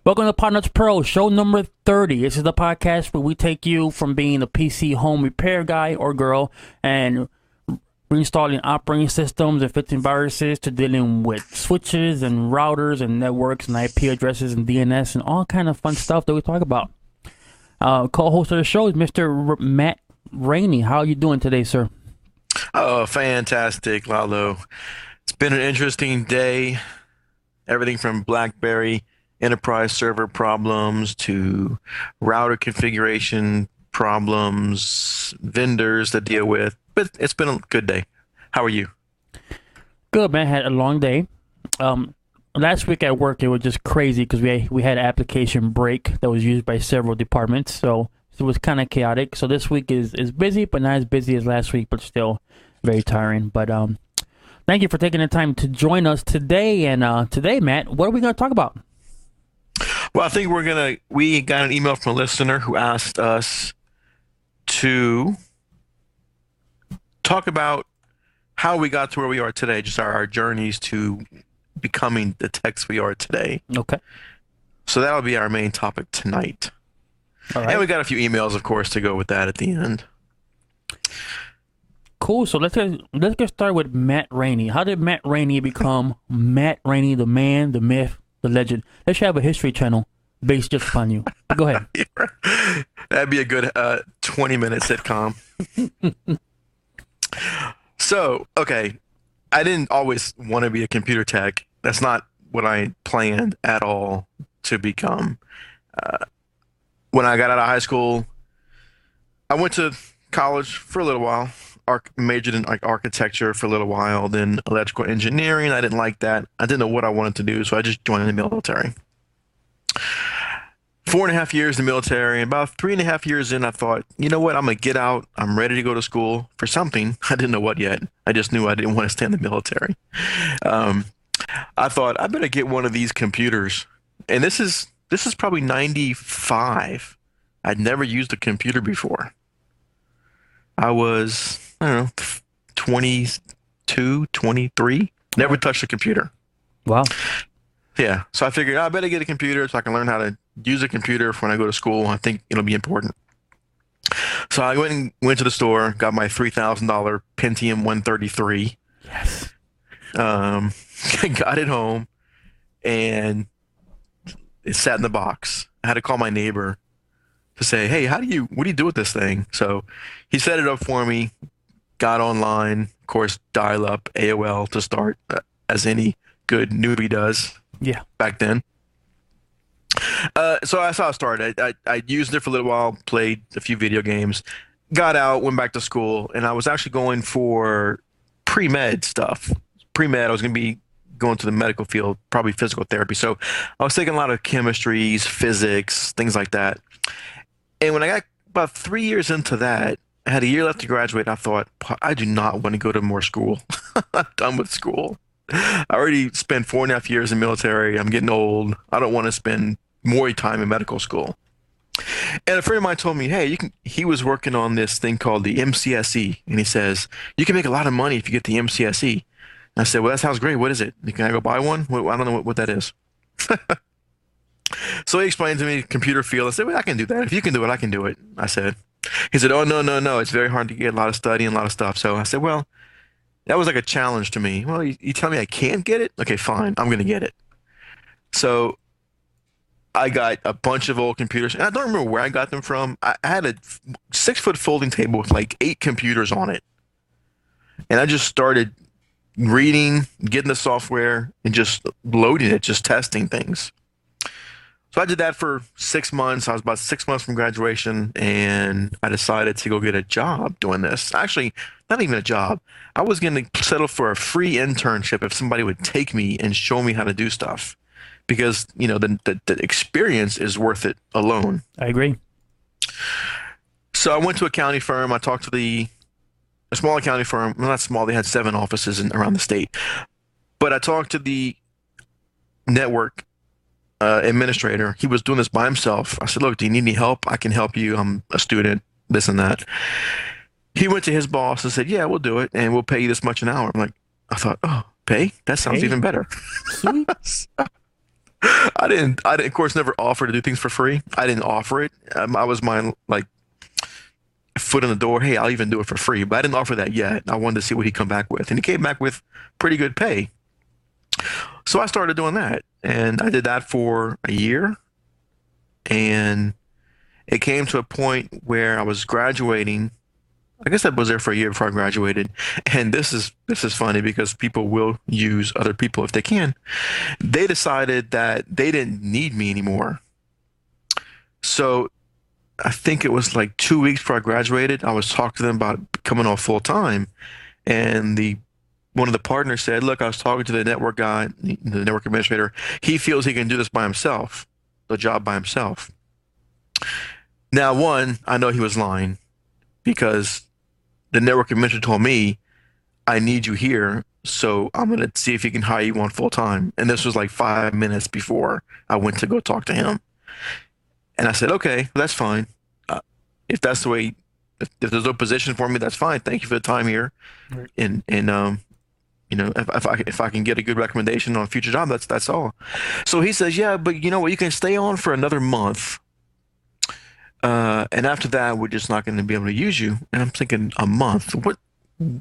Welcome to Podnutz Pro, show number 30. This is the podcast where we take you from being a PC home repair guy or girl and reinstalling operating systems and fixing viruses to dealing with switches and routers and networks and IP addresses and DNS and all kind of fun stuff that we talk about. Co-host of the show is Mr. Matt Rainey. How are you doing today, sir? Oh, fantastic, Lalo. It's been an interesting day. Everything from BlackBerry enterprise server problems to router configuration problems, vendors to deal with. But it's been a good day. How are you? Good, man. Had a long day. Last week at work, it was just crazy because we had an application break that was used by several departments. So it was kind of chaotic. So this week is busy, but not as busy as last week, but still very tiring. But thank you for taking the time to join us today. And today, Matt, what are we going to talk about? Well, I think we got an email from a listener who asked us to talk about how we got to where we are today, just our journeys to becoming the techs we are today. Okay. So that'll be our main topic tonight. All right. And we got a few emails, of course, to go with that at the end. Cool. So let's get started with Matt Rainey. How did Matt Rainey become Matt Rainey, the man, the myth, the legend? They should have a history channel based just upon you. Go ahead. That'd be a good 20-minute sitcom. So, okay, I didn't always want to be a computer tech. That's not what I planned at all to become. When I got out of high school, I went to college for a little while, majored in architecture for a little while, then electrical engineering. I didn't like that. I didn't know what I wanted to do, so I just joined the military. 4.5 years in the military, and about 3.5 years in, I thought, you know what, I'm going to get out. I'm ready to go to school for something. I didn't know what yet. I just knew I didn't want to stay in the military. I thought, I better get one of these computers. And this is probably 95. I'd never used a computer before. I was, I don't know, 22, 23. Never touched a computer. Wow. Yeah. So I figured I better get a computer so I can learn how to use a computer for when I go to school. I think it'll be important. So I went to the store, got my $3,000 Pentium 133. Yes. Got it home, and it sat in the box. I had to call my neighbor to say, hey, what do you do with this thing? So he set it up for me, got online, of course, dial-up, AOL to start, as any good newbie does. Yeah. Back then. So that's how I started. I used it for a little while, played a few video games, got out, went back to school, and I was actually going for pre-med stuff. Pre-med, I was going to be going to the medical field, probably physical therapy. So I was taking a lot of chemistries, physics, things like that. And when I got about 3 years into that, I had a year left to graduate. I thought, I do not want to go to more school. I'm done with school. I already spent 4.5 years in the military. I'm getting old. I don't want to spend more time in medical school. And a friend of mine told me, hey, he was working on this thing called the MCSE. And he says, you can make a lot of money if you get the MCSE. And I said, well, that sounds great. What is it? Can I go buy one? I don't know what that is. So he explained to me computer field. I said, well, I can do that. If you can do it, I can do it. I said. He said, oh, no. It's very hard to get a lot of study and a lot of stuff. So I said, well, that was like a challenge to me. Well, you tell me I can't get it? Okay, fine. I'm going to get it. So I got a bunch of old computers. And I don't remember where I got them from. I had a 6-foot folding table with like 8 computers on it. And I just started reading, getting the software, and just loading it, just testing things. So I did that for 6 months. I was about 6 months from graduation, and I decided to go get a job doing this. Actually, not even a job. I was going to settle for a free internship if somebody would take me and show me how to do stuff, because the experience is worth it alone. I agree. So I went to a accounting firm. I talked to a small accounting firm. Well, not small. They had 7 offices around the state. But I talked to the network administrator. He was doing this by himself. I said, look, do you need any help? I can help you. I'm a student, this and that. He went to his boss and said, yeah, we'll do it, and we'll pay you this much an hour. I thought, oh, pay? That sounds even better. of course, never offer to do things for free. I didn't offer it. I was my like foot in the door. Hey, I'll even do it for free. But I didn't offer that yet. I wanted to see what he come back with, and he came back with pretty good pay. So I started doing that, and I did that for a year, and it came to a point where I was graduating. I guess I was there for a year before I graduated, and this is funny because people will use other people if they can. They decided that they didn't need me anymore. So I think it was like 2 weeks before I graduated, I was talking to them about coming on full time, and the one of the partners said, "Look, I was talking to the network guy, the network administrator. He feels he can do this by himself, the job by himself." Now, one, I know he was lying because the network administrator told me, "I need you here, so I'm gonna see if he can hire you on full time." And this was like 5 minutes before I went to go talk to him. And I said, "Okay, that's fine. Uh, if that's the way, if there's no position for me, that's fine. Thank you for the time here. Right. And if I can get a good recommendation on a future job, that's all." So he says, "Yeah, but you know what? You can stay on for another month, and after that, we're just not going to be able to use you." And I'm thinking, a month? What?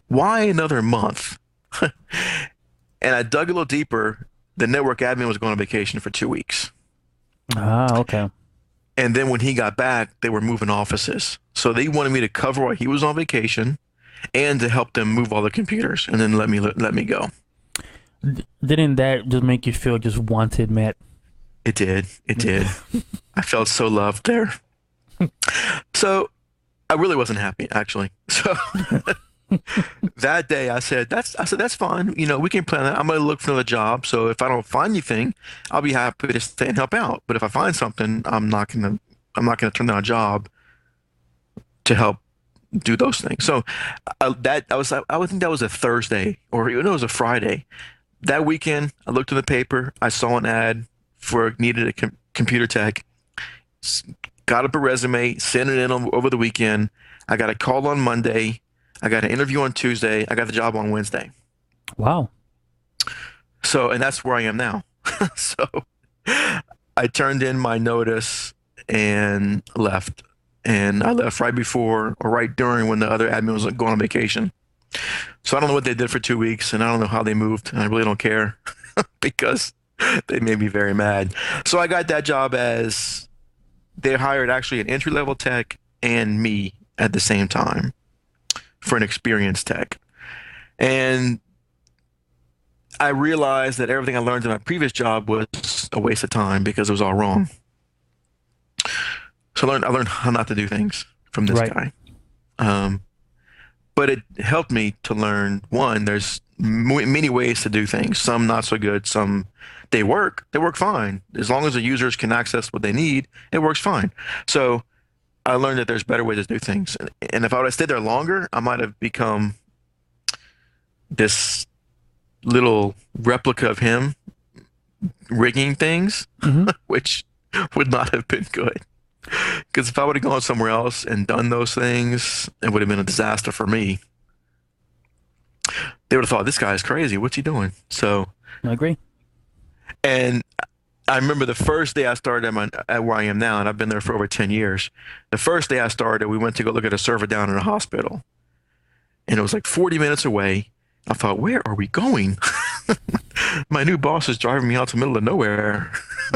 Why another month? And I dug a little deeper. The network admin was going on vacation for 2 weeks. Ah, okay. And then when he got back, they were moving offices. So they wanted me to cover while he was on vacation and to help them move all the computers and then let me go. Didn't that just make you feel just wanted, Matt? It did. It did. I felt so loved there. So I really wasn't happy, actually. So that day I said, that's fine. We can plan that. I'm gonna look for another job. So if I don't find anything, I'll be happy to stay and help out. But if I find something, I'm not gonna turn down a job to help do those things. So I would think that was a Thursday, or it was a Friday. That weekend, I looked in the paper. I saw an ad for needed a computer tech. s- Got up a resume, sent it in over the weekend. I got a call on Monday. I got an interview on Tuesday. I got the job on Wednesday. Wow. So, and that's where I am now. So I turned in my notice and left. And I left right before or right during when the other admin was going on vacation. So I don't know what they did for 2 weeks, and I don't know how they moved. And I really don't care because they made me very mad. So I got that job as they hired actually an entry level tech and me at the same time for an experienced tech. And I realized that everything I learned in my previous job was a waste of time because it was all wrong. So I learned how not to do things from this Right. guy. Um, but it helped me to learn one, there's many ways to do things. Some not so good, some they work fine. As long as the users can access what they need, it works fine. So I learned that there's better ways to do things. And if I would have stayed there longer, I might have become this little replica of him rigging things, Hmm. which would not have been good. Because if I would have gone somewhere else and done those things, it would have been a disaster for me. They would have thought, this guy's crazy. What's he doing? So, I agree. and I remember the first day I started at where I am now, and I've been there for over 10 years. The first day I started, we went to go look at a server down in a hospital, and it was like 40 minutes away. I thought, where are we going? My new boss is driving me out to the middle of nowhere.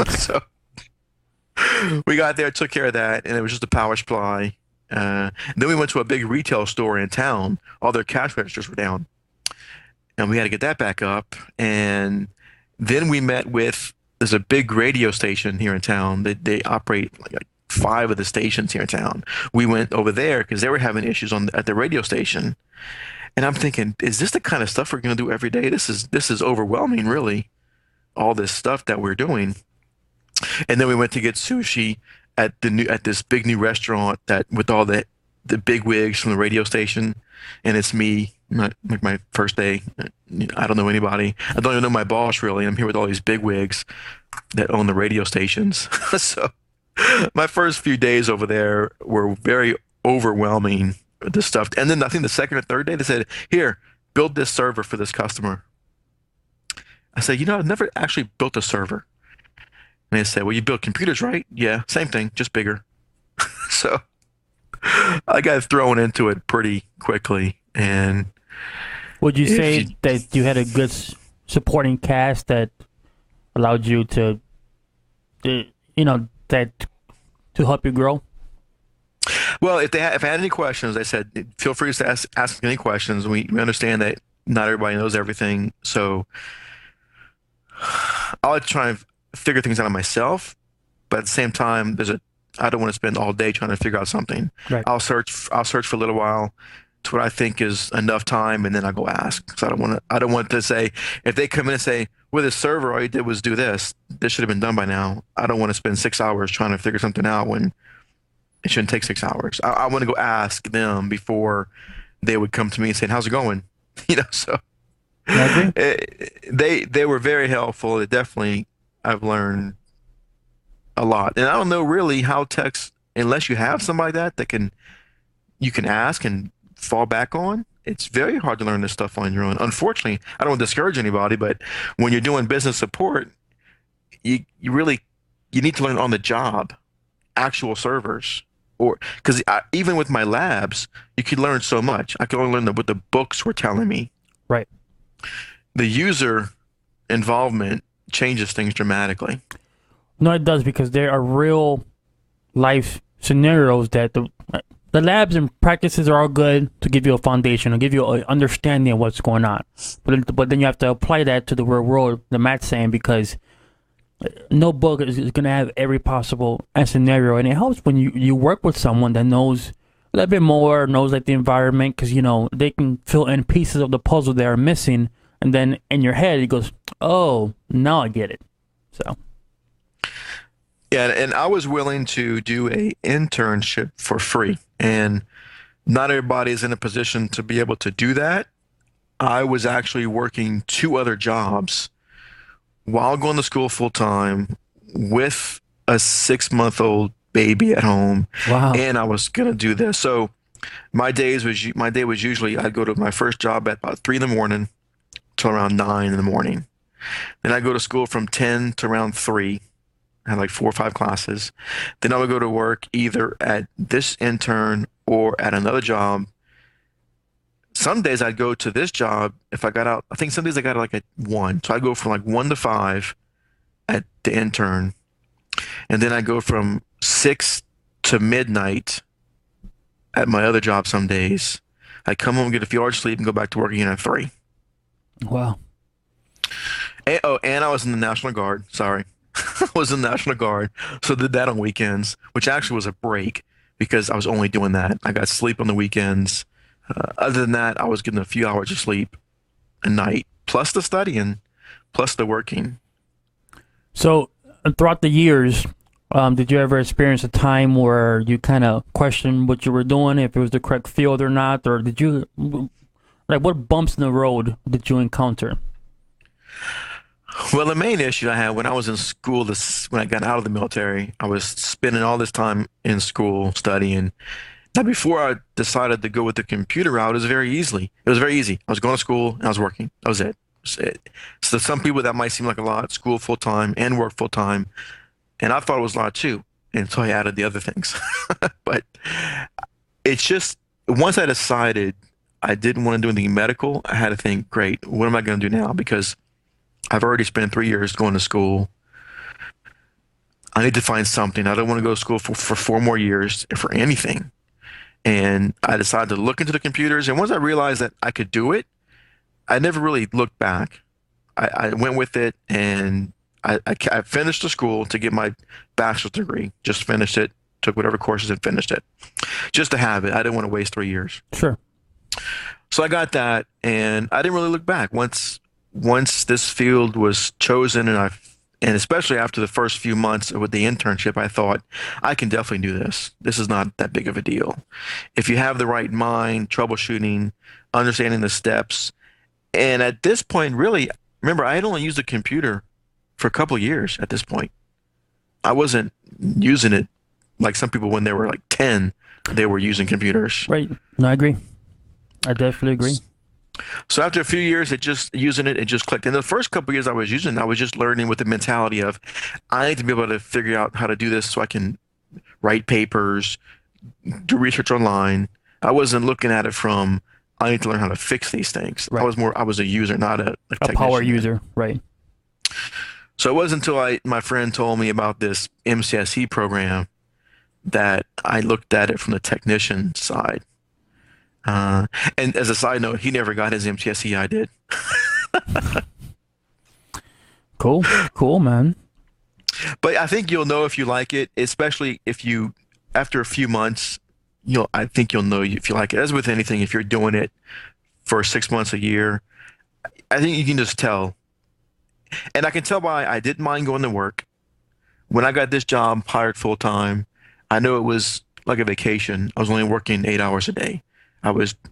So we got there, took care of that, and it was just a power supply. Then we went to a big retail store in town. All their cash registers were down, and we had to get that back up. And then we met with there's a big radio station here in town. They operate like five of the stations here in town. We went over there because they were having issues at the radio station. And I'm thinking, is this the kind of stuff we're going to do every day? This is overwhelming, really, all this stuff that we're doing. And then we went to get sushi at this big new restaurant that with all the big wigs from the radio station, and it's me, my first day. I don't know anybody. I don't even know my boss really. I'm here with all these big wigs that own the radio stations. So my first few days over there were very overwhelming with this stuff. And then I think the second or third day they said, "Here, build this server for this customer." I said, I've never actually built a server. And they said, well, you build computers, right? Yeah, same thing, just bigger. So I got thrown into it pretty quickly. And Would you if you, say that you had a good supporting cast that allowed you to, that to help you grow? well, if I had any questions, I said, feel free to ask any questions. We understand that not everybody knows everything. So I'll try and figure things out on myself. But at the same time, I don't want to spend all day trying to figure out something. Right. I'll search for a little while to what I think is enough time, and then I go ask. So I don't want to say, if they come in and say, with a server, all you did was do this. This should have been done by now. I don't want to spend 6 hours trying to figure something out when it shouldn't take 6 hours. I want to go ask them before they would come to me and say, how's it going? So I agree. they were very helpful. It definitely, I've learned a lot. And I don't know really how techs, unless you have somebody that you can ask and fall back on. It's very hard to learn this stuff on your own. Unfortunately, I don't want to discourage anybody, but when you're doing business support, you really you need to learn on the job, actual servers, or because even with my labs, you can learn so much. I could only learn what the books were telling me. Right. The user involvement changes things dramatically. No, it does, because there are real life scenarios that the labs and practices are all good to give you a foundation or give you an understanding of what's going on. But then you have to apply that to the real world, the Matt's saying, because no book is going to have every possible scenario. And it helps when you work with someone that knows a little bit more, knows like the environment, because, they can fill in pieces of the puzzle that are missing. And then in your head, it goes, oh, now I get it. So. Yeah, and I was willing to do a internship for free, and not everybody is in a position to be able to do that. I was actually working 2 other jobs while going to school full time with a 6-month-old baby at home, Wow. and I was gonna do this. So my day was usually I'd go to my first job at about 3 in the morning till around 9 in the morning. Then I'd go to school from 10 to around 3. I had like 4 or 5 classes. Then I would go to work either at this intern or at another job. Some days I'd go to this job if I got out. I think some days I got out like at 1. So I'd go from like 1 to 5 at the intern. And then I go from 6 to midnight at my other job some days. I'd come home, get a few hours sleep, and go back to work again at 3. Wow. And I was in the National Guard. Sorry. I was in the National Guard, so did that on weekends, which actually was a break because I was only doing that. I got sleep on the weekends. Other than that, I was getting a few hours of sleep a night, plus the studying, plus the working. So throughout the years, did you ever experience a time where you kind of questioned what you were doing, if it was the correct field or not, or did you, like, what bumps in the road did you encounter? Well, the main issue I had when I was in school, when I got out of the military, I was spending all this time in school studying. Now, before I decided to go with the computer route, it was very easy. I was going to school and I was working. That was it. So some people that might seem like a lot, school full time and work full time, and I thought it was a lot too, until I added the other things. But it's just once I decided I didn't want to do anything medical, I had to think, great, what am I going to do now? Because I've already spent 3 years going to school. I need to find something. I don't want to go to school for 4 more years for anything. And I decided to look into the computers. And once I realized that I could do it, I never really looked back. I went with it, and I finished the school to get my bachelor's degree. Just finished it, took whatever courses and finished it. Just to have it. I didn't want to waste 3 years. Sure. So I got that, and I didn't really look back. Once this field was chosen, and especially after the first few months with the internship, I thought I can definitely do this. This is not that big of a deal. If you have the right mind, troubleshooting, understanding the steps, and at this point, really, remember, I had only used a computer for a couple of years at this point. I wasn't using it like some people when they were like 10, they were using computers. Right. No, I agree. I definitely agree. So after a few years of just using it, it just clicked. In the first couple of years I was using it, I was just learning with the mentality of I need to be able to figure out how to do this so I can write papers, do research online. I wasn't looking at it from I need to learn how to fix these things. Right. I was a user, not a A power technician. user, right? So it wasn't until my friend told me about this MCSE program that I looked at it from the technician side. Uh, and as a side note, he never got his MCSE. I did. Cool, cool, man. But I think you'll know if you like it, especially if you, after a few months, I think you'll know if you like it. As with anything, if you're doing it for 6 months, a year, I think you can just tell. And I can tell why I didn't mind going to work. When I got this job hired full time, I knew it was like a vacation. I was only working 8 hours a day.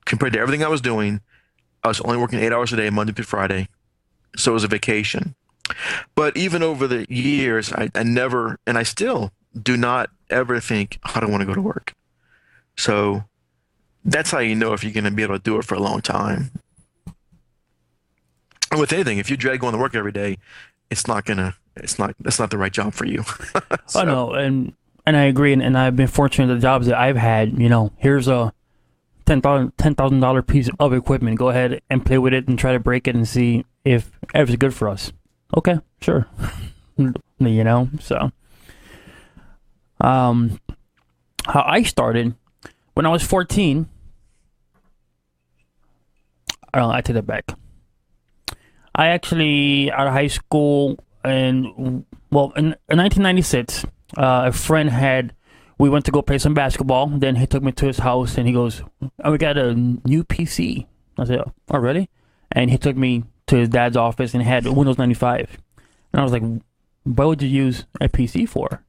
Compared to everything I was doing, I was only working 8 hours a day, Monday through Friday. So it was a vacation. But even over the years, I never, and I still do not ever think, I don't want to go to work. So that's how you know if you're going to be able to do it for a long time. And with anything, if you dread going to work every day, that's not the right job for you. I So, know, and I agree, and I've been fortunate the jobs that I've had. You know, here's a $10,000 piece of equipment. Go ahead and play with it and try to break it and see if it's good for us. Okay, sure. You know, so um, how I started when I was 14. I take that back. I actually out of high school and well in 1996, a friend had we went to go play some basketball. Then he took me to his house and he goes, "Oh, we got a new PC." I said, "Oh, really?" And he took me to his dad's office and had Windows 95. And I was like, "What would you use a PC for?"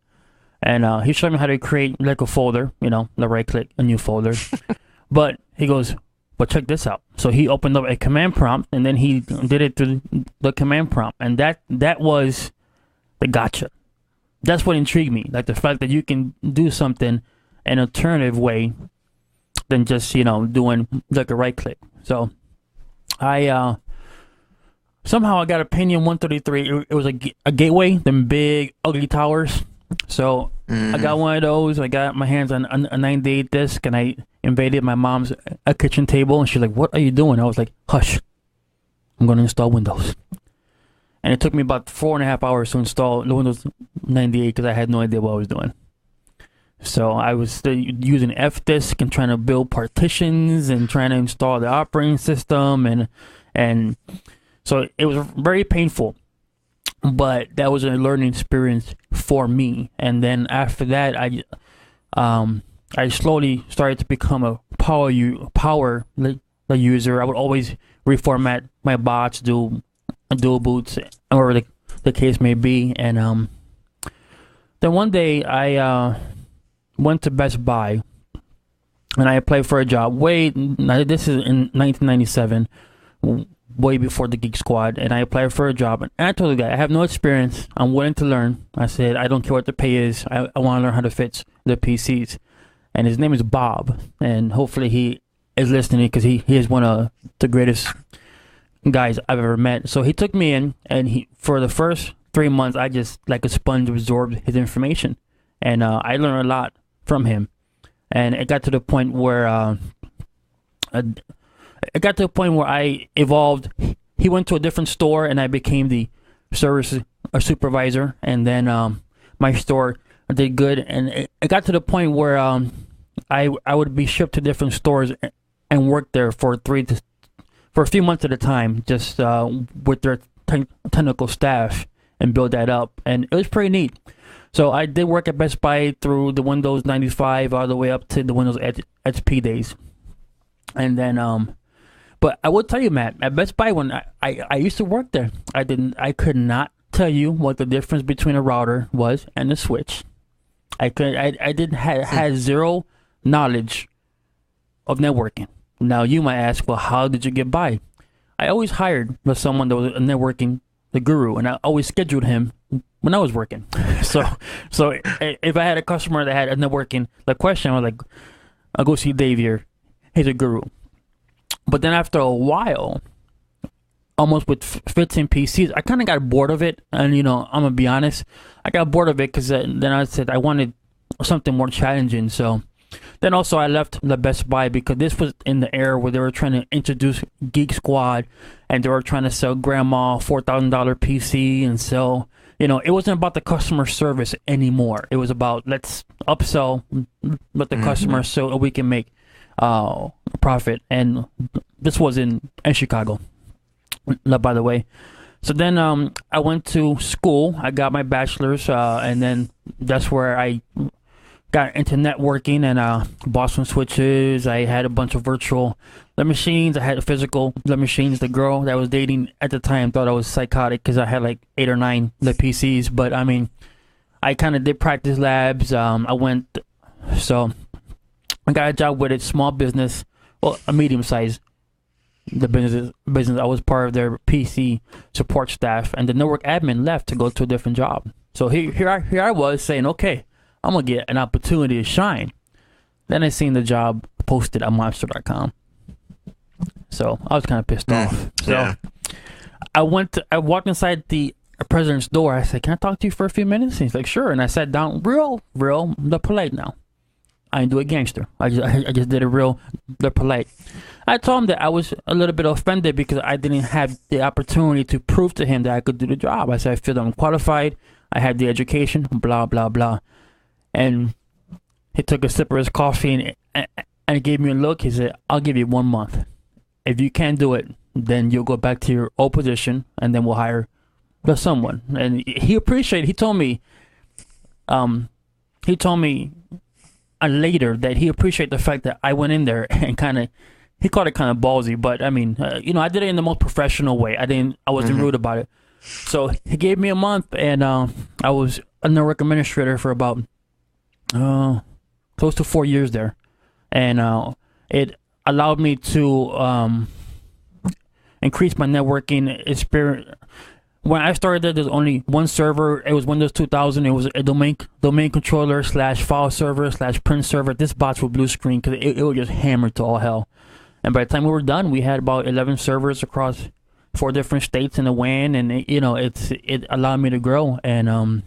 And he showed me how to create like a folder, you know, the right click, a new folder. But he goes, "But check this out." So he opened up a command prompt and then he did it through the command prompt. And that was the gotcha. That's what intrigued me. Like the fact that you can do something an alternative way than just, you know, doing like a right click. So I somehow I got a Pentium 133. It was a gateway, them big ugly towers. So I got mhm. one of those. I got my hands on a 98 disc, and I invaded my mom's a kitchen table, and she's like, "What are you doing?" I was like, "Hush, I'm going to install Windows." And it took me about 4.5 hours to install the Windows 98 because I had no idea what I was doing. So I was still using F disk and trying to build partitions and trying to install the operating system, and so it was very painful. But that was a learning experience for me. And then after that, I slowly started to become a user. I would always reformat my bots, do dual boots, or the case may be. And then one day I went to Best Buy and I applied for a job. This is in 1997. Way before the Geek Squad, and I applied for a job. And I told the guy, I have no experience. I'm willing to learn. I said, I don't care what the pay is. I want to learn how to fix the PCs. And his name is Bob, and hopefully he is listening because he is one of the greatest guys I've ever met. So he took me in, and for the first 3 months, I just like a sponge absorbed his information, and I learned a lot from him. And it got to the point where I evolved. He went to a different store, and I became the service supervisor. And then my store did good, and it got to the point where I would be shipped to different stores and work there for a few months at a time, just with their technical staff, and build that up. And it was pretty neat. So I did work at Best Buy through the Windows 95 all the way up to the Windows XP days. And then but I will tell you, Matt, at Best Buy when I used to work there, I could not tell you what the difference between a router was and a switch. I didn't had zero knowledge of networking. Now you might ask, well, how did you get by? I always hired with someone that was a networking the guru, and I always scheduled him when I was working. So if I had a customer that had a networking question, I was like, I'll go see Dave here. He's a guru. But then after a while, almost with 15 PCs, I kind of got bored of it. And, I'm going to be honest, I got bored of it because then I said I wanted something more challenging. So then also I left the Best Buy because this was in the era where they were trying to introduce Geek Squad and they were trying to sell grandma $4,000 PC and sell, it wasn't about the customer service anymore. It was about let's upsell, let the customer so we can make profit. And this was in Chicago, by the way. So then I went to school. I got my bachelor's, and then that's where I got into networking and bought some switches. I had a bunch of virtual machines. I had physical machines. The girl that I was dating at the time thought I was psychotic because I had like 8 or 9 PCs. But I mean, I kind of did practice labs. So I got a job with a small business, well, a medium size. The business. I was part of their PC support staff, and the network admin left to go to a different job. So here I was saying, okay, I'm gonna get an opportunity to shine. Then I seen the job posted on Monster.com, so I was kind of pissed off. So Yeah. I walked inside the president's door. I said, "Can I talk to you for a few minutes?" And he's like, "Sure." And I sat down, real, the polite now. I didn't do a gangster. I just did it real, the polite. I told him that I was a little bit offended because I didn't have the opportunity to prove to him that I could do the job. I said I feel that I'm qualified. I had the education. Blah blah blah. And he took a sip of his coffee and gave me a look. He said, "I'll give you 1 month. If you can't do it, then you'll go back to your old position, and then we'll hire someone." And he appreciated. He told me later that he appreciated the fact that I went in there and he called it kind of ballsy, but I mean, I did it in the most professional way. I wasn't rude about it. So he gave me a month, and I was a network administrator for about close to 4 years there, and it allowed me to increase my networking experience. When I started there, there's only one server. It was Windows 2000. It was a domain controller / file server / print server. This box would blue screen because it would just hammer to all hell. And by the time we were done, we had about 11 servers across 4 different states in the WAN, and it allowed me to grow. And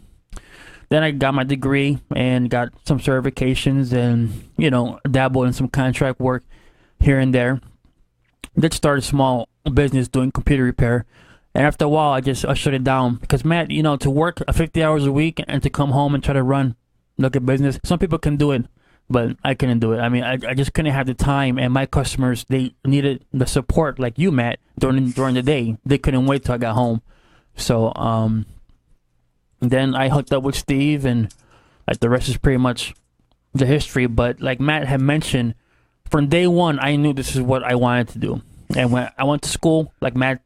then I got my degree and got some certifications, and dabbled in some contract work here and there. Did start a small business doing computer repair. And after a while, I shut it down because, Matt, to work 50 hours a week and to come home and try to look at business, some people can do it, but I couldn't do it. I mean, I just couldn't have the time, and my customers, they needed the support like you, Matt, during the day. They couldn't wait till I got home. So then I hooked up with Steve, and like the rest is pretty much the history. But like Matt had mentioned, from day one, I knew this is what I wanted to do. And when I went to school, like Matt,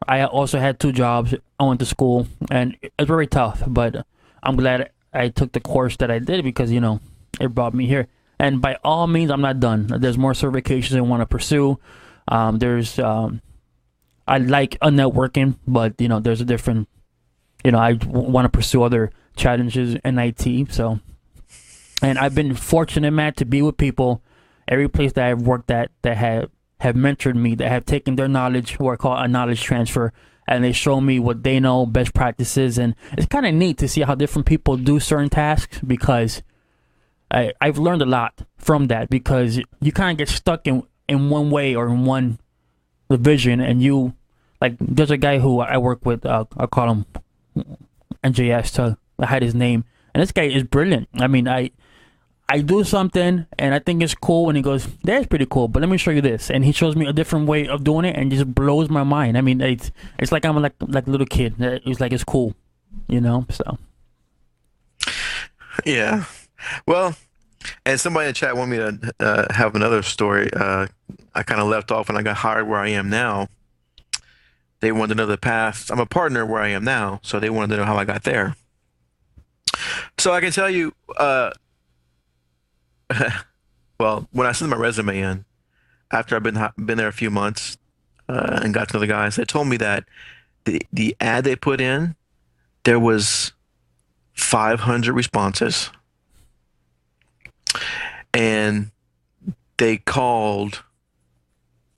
I also had 2 jobs. I went to school, and it was very tough, but I'm glad I took the course that I did because, it brought me here. And by all means, I'm not done. There's more certifications I want to pursue. I like networking, but, there's a different, I want to pursue other challenges in IT. So, and I've been fortunate, Matt, to be with people, every place that I've worked at that have mentored me, that have taken their knowledge, what I call a knowledge transfer, and they show me what they know, best practices. And it's kind of neat to see how different people do certain tasks, because I've learned a lot from that, because you kind of get stuck in one way or in one division. And there's a guy who I work with, I'll call him NJS to hide his name, and this guy is brilliant. I mean, I do something and I think it's cool, and he goes, "That's pretty cool, but let me show you this." And he shows me a different way of doing it, and it just blows my mind. I mean, it's like I'm like a little kid. It's like it's cool, So Yeah. Well, and somebody in the chat wanted me to have another story. I kind of left off when I got hired where I am now. They wanted to know the path. I'm a partner where I am now, so they wanted to know how I got there. So I can tell you, well, when I sent my resume in, after I've been there a few months and got to know the guys, they told me that the ad they put in, there was 500 responses, and they called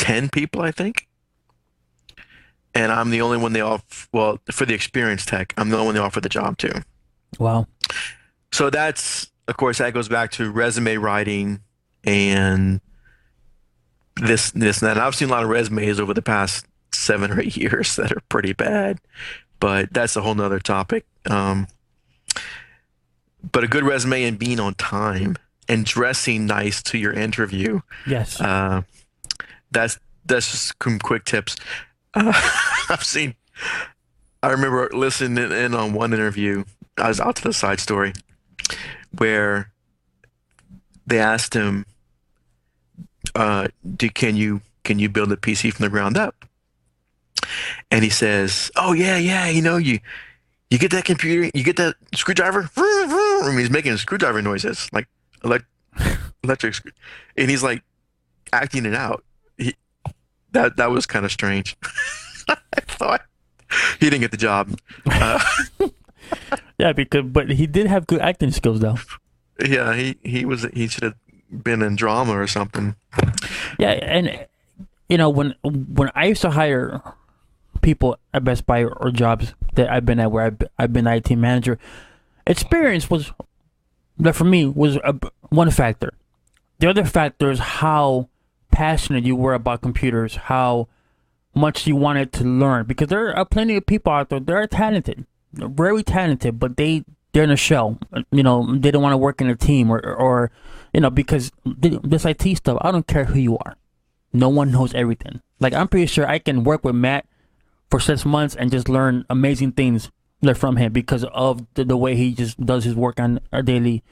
10 people, I think. And I'm the only one they offer, well, for the experienced tech, I'm the only one they offer the job to. Wow. So that's, of course, that goes back to resume writing and this, and that. And I've seen a lot of resumes over the past 7 or 8 years that are pretty bad, but that's a whole nother topic. But a good resume and being on time and dressing nice to your interview. Yes. That's just some quick tips. Uh, I've seen. I remember listening in on one interview. I was out to the side story where they asked him, can you build a PC from the ground up?" And he says, "Oh yeah, yeah. You get that computer, you get that screwdriver." I mean, he's making screwdriver noises like elect electric, and he's like acting it out. That was kind of strange. I thought he didn't get the job. Yeah, but he did have good acting skills though. Yeah, he should have been in drama or something. Yeah, and when I used to hire people at Best Buy or jobs that I've been at where I've been IT manager, experience was that for me was one factor. The other factor is how passionate you were about computers, how much you wanted to learn, because there are plenty of people out there that are talented, very talented, but they're in a shell. They don't want to work in a team or because this IT stuff, I don't care who you are. No one knows everything. Like, I'm pretty sure I can work with Matt for 6 months and just learn amazing things from him because of the way he just does his work on a daily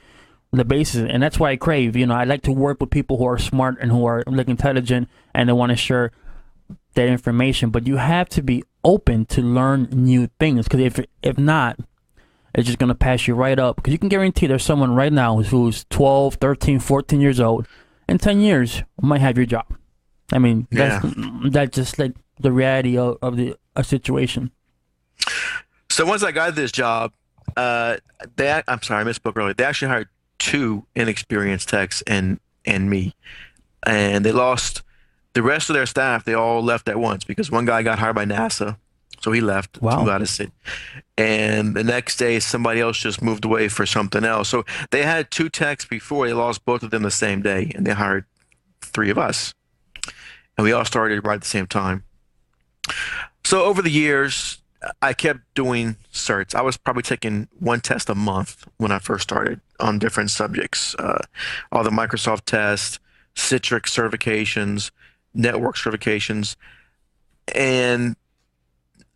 basis. And that's why I crave, I like to work with people who are smart and who are like intelligent and they want to share that information. But you have to be open to learn new things, because if not, it's just going to pass you right up. Because you can guarantee there's someone right now who's 12, 13, 14 years old. In 10 years, might have your job. I mean, that's just like the reality of the situation. So once I got this job, I'm sorry, I misspoke earlier. They actually hired 2 inexperienced techs and me, and they lost the rest of their staff. They all left at once because one guy got hired by NASA, so he left. Wow. To go out of state. And the next day, somebody else just moved away for something else. So they had 2 techs before. They lost both of them the same day, and they hired 3 of us, and we all started right at the same time. So over the years, I kept doing certs. I was probably taking 1 test a month when I first started on different subjects. All the Microsoft tests, Citrix certifications, network certifications. And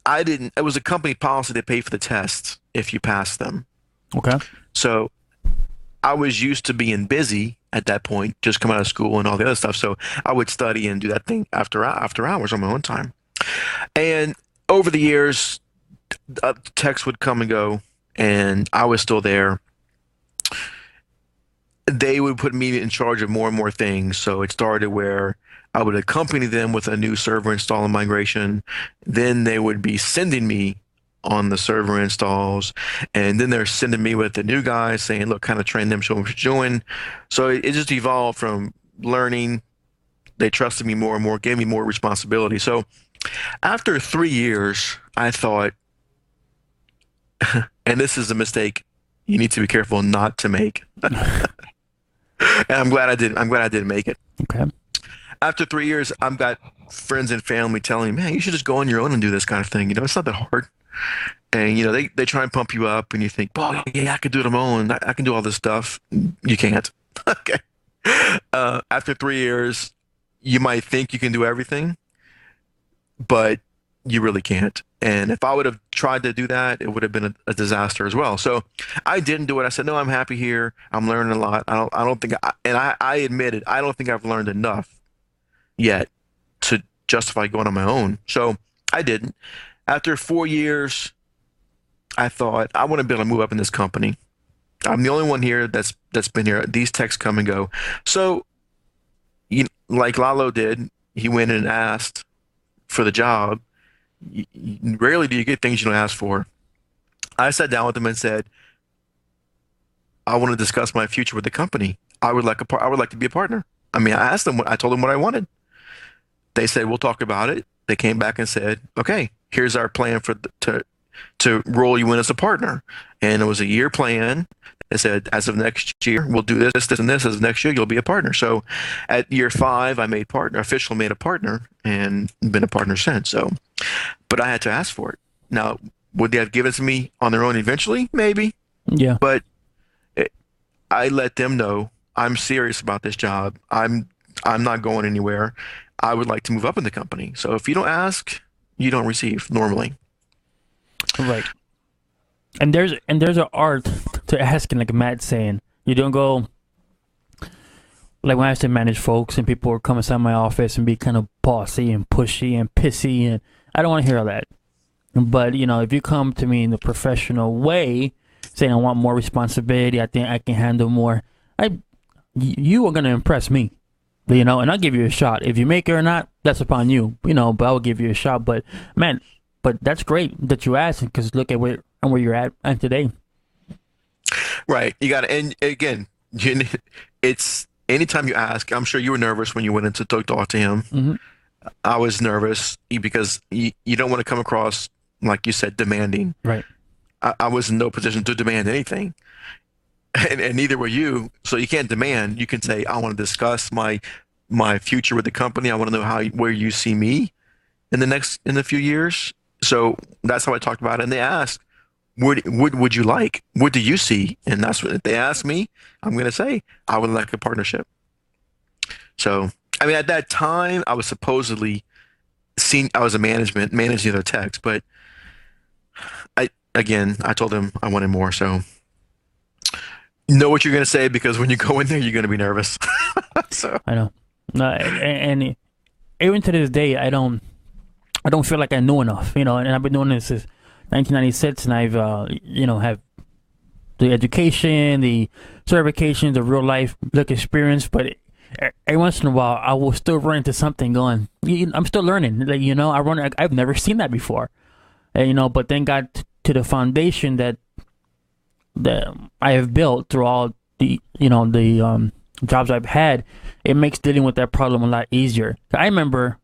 it was a company policy to pay for the tests if you passed them. Okay. So I was used to being busy at that point, just coming out of school and all the other stuff. So I would study and do that thing after hours on my own time. And over the years, texts would come and go, and I was still there. They would put me in charge of more and more things. So it started where I would accompany them with a new server install and migration. Then they would be sending me on the server installs, and then they're sending me with the new guys saying, "Look, kind of train them, show them what you're doing." So it just evolved from learning. They trusted me more and more, gave me more responsibility. So after 3 years, I thought, and this is a mistake you need to be careful not to make. And I'm glad I didn't make it. Okay. After 3 years, I've got friends and family telling me, "Man, you should just go on your own and do this kind of thing. It's not that hard." And they try and pump you up, and you think, "Oh yeah, I can do it on my own. I can do all this stuff." You can't. Okay. After 3 years, you might think you can do everything, but you really can't. And if I would have tried to do that, it would have been a disaster as well. So I didn't do it. I said, "No, I'm happy here. I'm learning a lot. I don't think, I admitted, I don't think I've learned enough yet to justify going on my own." So I didn't. After 4 years, I thought, I want to be able to move up in this company. I'm the only one here that's been here. These techs come and go. So, like Lalo did, he went and asked for the job. Rarely do you get things you don't ask for. I sat down with him and said, "I want to discuss my future with the company. I would like to be a partner." I mean, I told him what I wanted. They said, we'll talk about it. They came back and said, okay, here's our plan to roll you in as a partner. And it was a year plan. They said, as of next year, we'll do this, this, and this. As of next year, you'll be a partner. So at year 5, I made partner, officially made a partner, and been a partner since. So, but I had to ask for it. Now, would they have given it to me on their own eventually? Maybe. Yeah. But I let them know I'm serious about this job. I'm not going anywhere. I would like to move up in the company. So if you don't ask, you don't receive normally. Right. And there's an art to asking, like Matt's saying. You don't go, like when I used to manage folks and people would come inside my office and be kind of bossy and pushy and pissy, and I don't want to hear all that. But, you know, if you come to me in the professional way, saying I want more responsibility, I think I can handle more, you are going to impress me, you know, and I'll give you a shot. If you make it or not, that's upon you, you know, but I'll give you a shot. But, man, that's great that you asked, because look at where you're at today. Right. You got to, and again, it's anytime you ask, I'm sure you were nervous when you went in to talk to him. Mm-hmm. I was nervous because you don't want to come across, like you said, demanding. Right. I was in no position to demand anything. And neither were you. So you can't demand. You can say, I want to discuss my future with the company. I want to know where you see me in the few years. So that's how I talked about it. And they asked, what would you like? What do you see? And that's what they asked me. I'm going to say, I would like a partnership. So, I mean, at that time, I was supposedly I was managing their techs, but I told them I wanted more. So, you know what you're going to say, because when you go in there, you're going to be nervous. So I know. And even to this day, I don't feel like I know enough, you know, and I've been doing this since 1996, and I've, have the education, the certification, the real life look experience, but every once in a while, I will still run into something going, I'm still learning, like, you know, I've never seen that before, and, you know, but then got to the foundation that I have built through all the, jobs I've had. It makes dealing with that problem a lot easier. I remember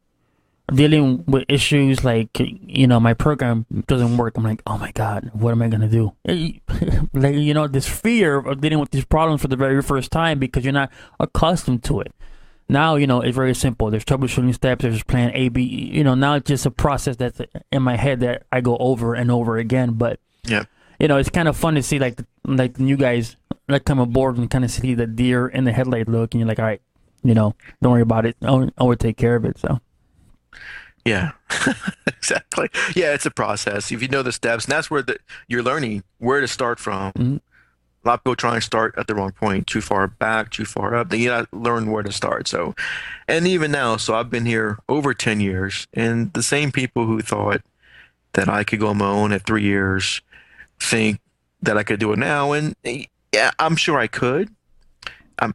dealing with issues like, my program doesn't work. I'm like, oh my God, what am I going to do? Like, this fear of dealing with these problems for the very first time because you're not accustomed to it. Now, it's very simple. There's troubleshooting steps. There's plan A, B. Now it's just a process that's in my head that I go over and over again. But, yeah, it's kind of fun to see like the new guys like come aboard and kind of see the deer in the headlight look. And you're like, all right, don't worry about it. I will take care of it. So. Yeah, exactly. Yeah, it's a process. If you know the steps, and that's where you're learning where to start from. Mm-hmm. A lot of people try and start at the wrong point, too far back, too far up. Then you got to learn where to start. So, and even now, so I've been here over 10 years, and the same people who thought that I could go on my own at 3 years think that I could do it now. And yeah, I'm sure I could.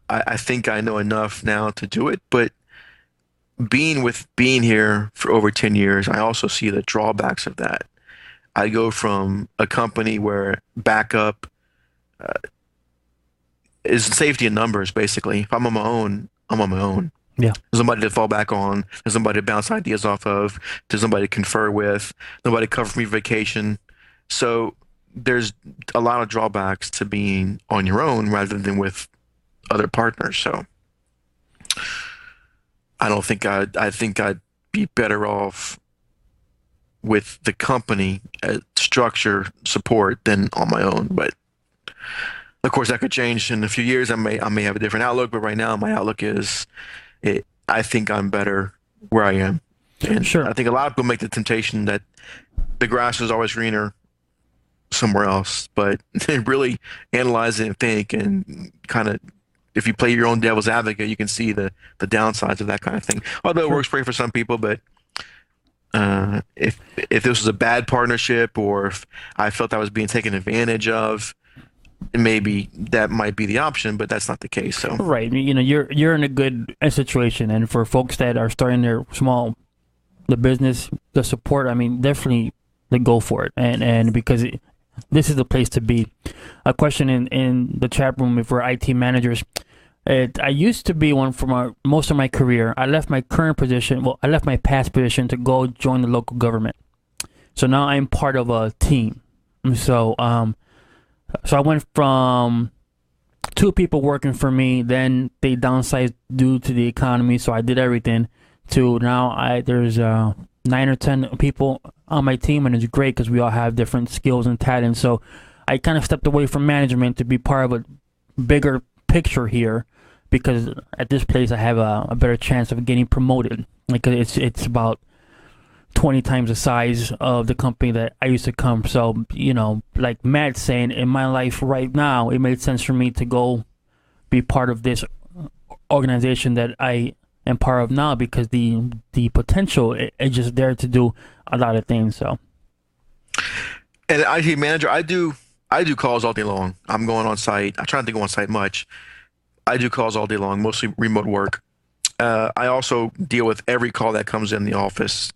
I think I know enough now to do it, but being here for over 10 years, I also see the drawbacks of that. I go from a company where backup is safety in numbers, basically. If I'm on my own, I'm on my own. Yeah. There's somebody to fall back on. There's somebody to bounce ideas off of. There's somebody to confer with. Nobody to cover for me vacation. So there's a lot of drawbacks to being on your own rather than with other partners. So I think I'd be better off with the company structure support than on my own. But of course, that could change in a few years. I may have a different outlook, but right now my outlook is, I think I'm better where I am. And sure. I think a lot of people make the temptation that the grass is always greener somewhere else, but they really analyze it and think and kind of, if you play your own devil's advocate, you can see the downsides of that kind of thing. Although it works great for some people, but if this was a bad partnership, or if I felt I was being taken advantage of, maybe that might be the option, but that's not the case. So right, you're in a good situation, and for folks that are starting their the business, the support, I mean, definitely they go for it, and because this is the place to be. A question in the chat room for IT managers. I used to be one for most of my career. I left my current position. Well, I left my past position to go join the local government. So now I'm part of a team. So so I went from 2 people working for me. Then they downsized due to the economy. So I did everything. To now there's 9 or 10 people on my team, and it's great because we all have different skills and talents. So I kind of stepped away from management to be part of a bigger picture here, because at this place I have a better chance of getting promoted. Like it's about 20 times the size of the company that I used to come. So, like Matt's saying, in my life right now, it made sense for me to go be part of this organization that I am part of now, because the potential is just there to do a lot of things. So, And IT manager, I do calls all day long. I'm going on site. I try not to go on site much. I do calls all day long, mostly remote work. I also deal with every call that comes in the office.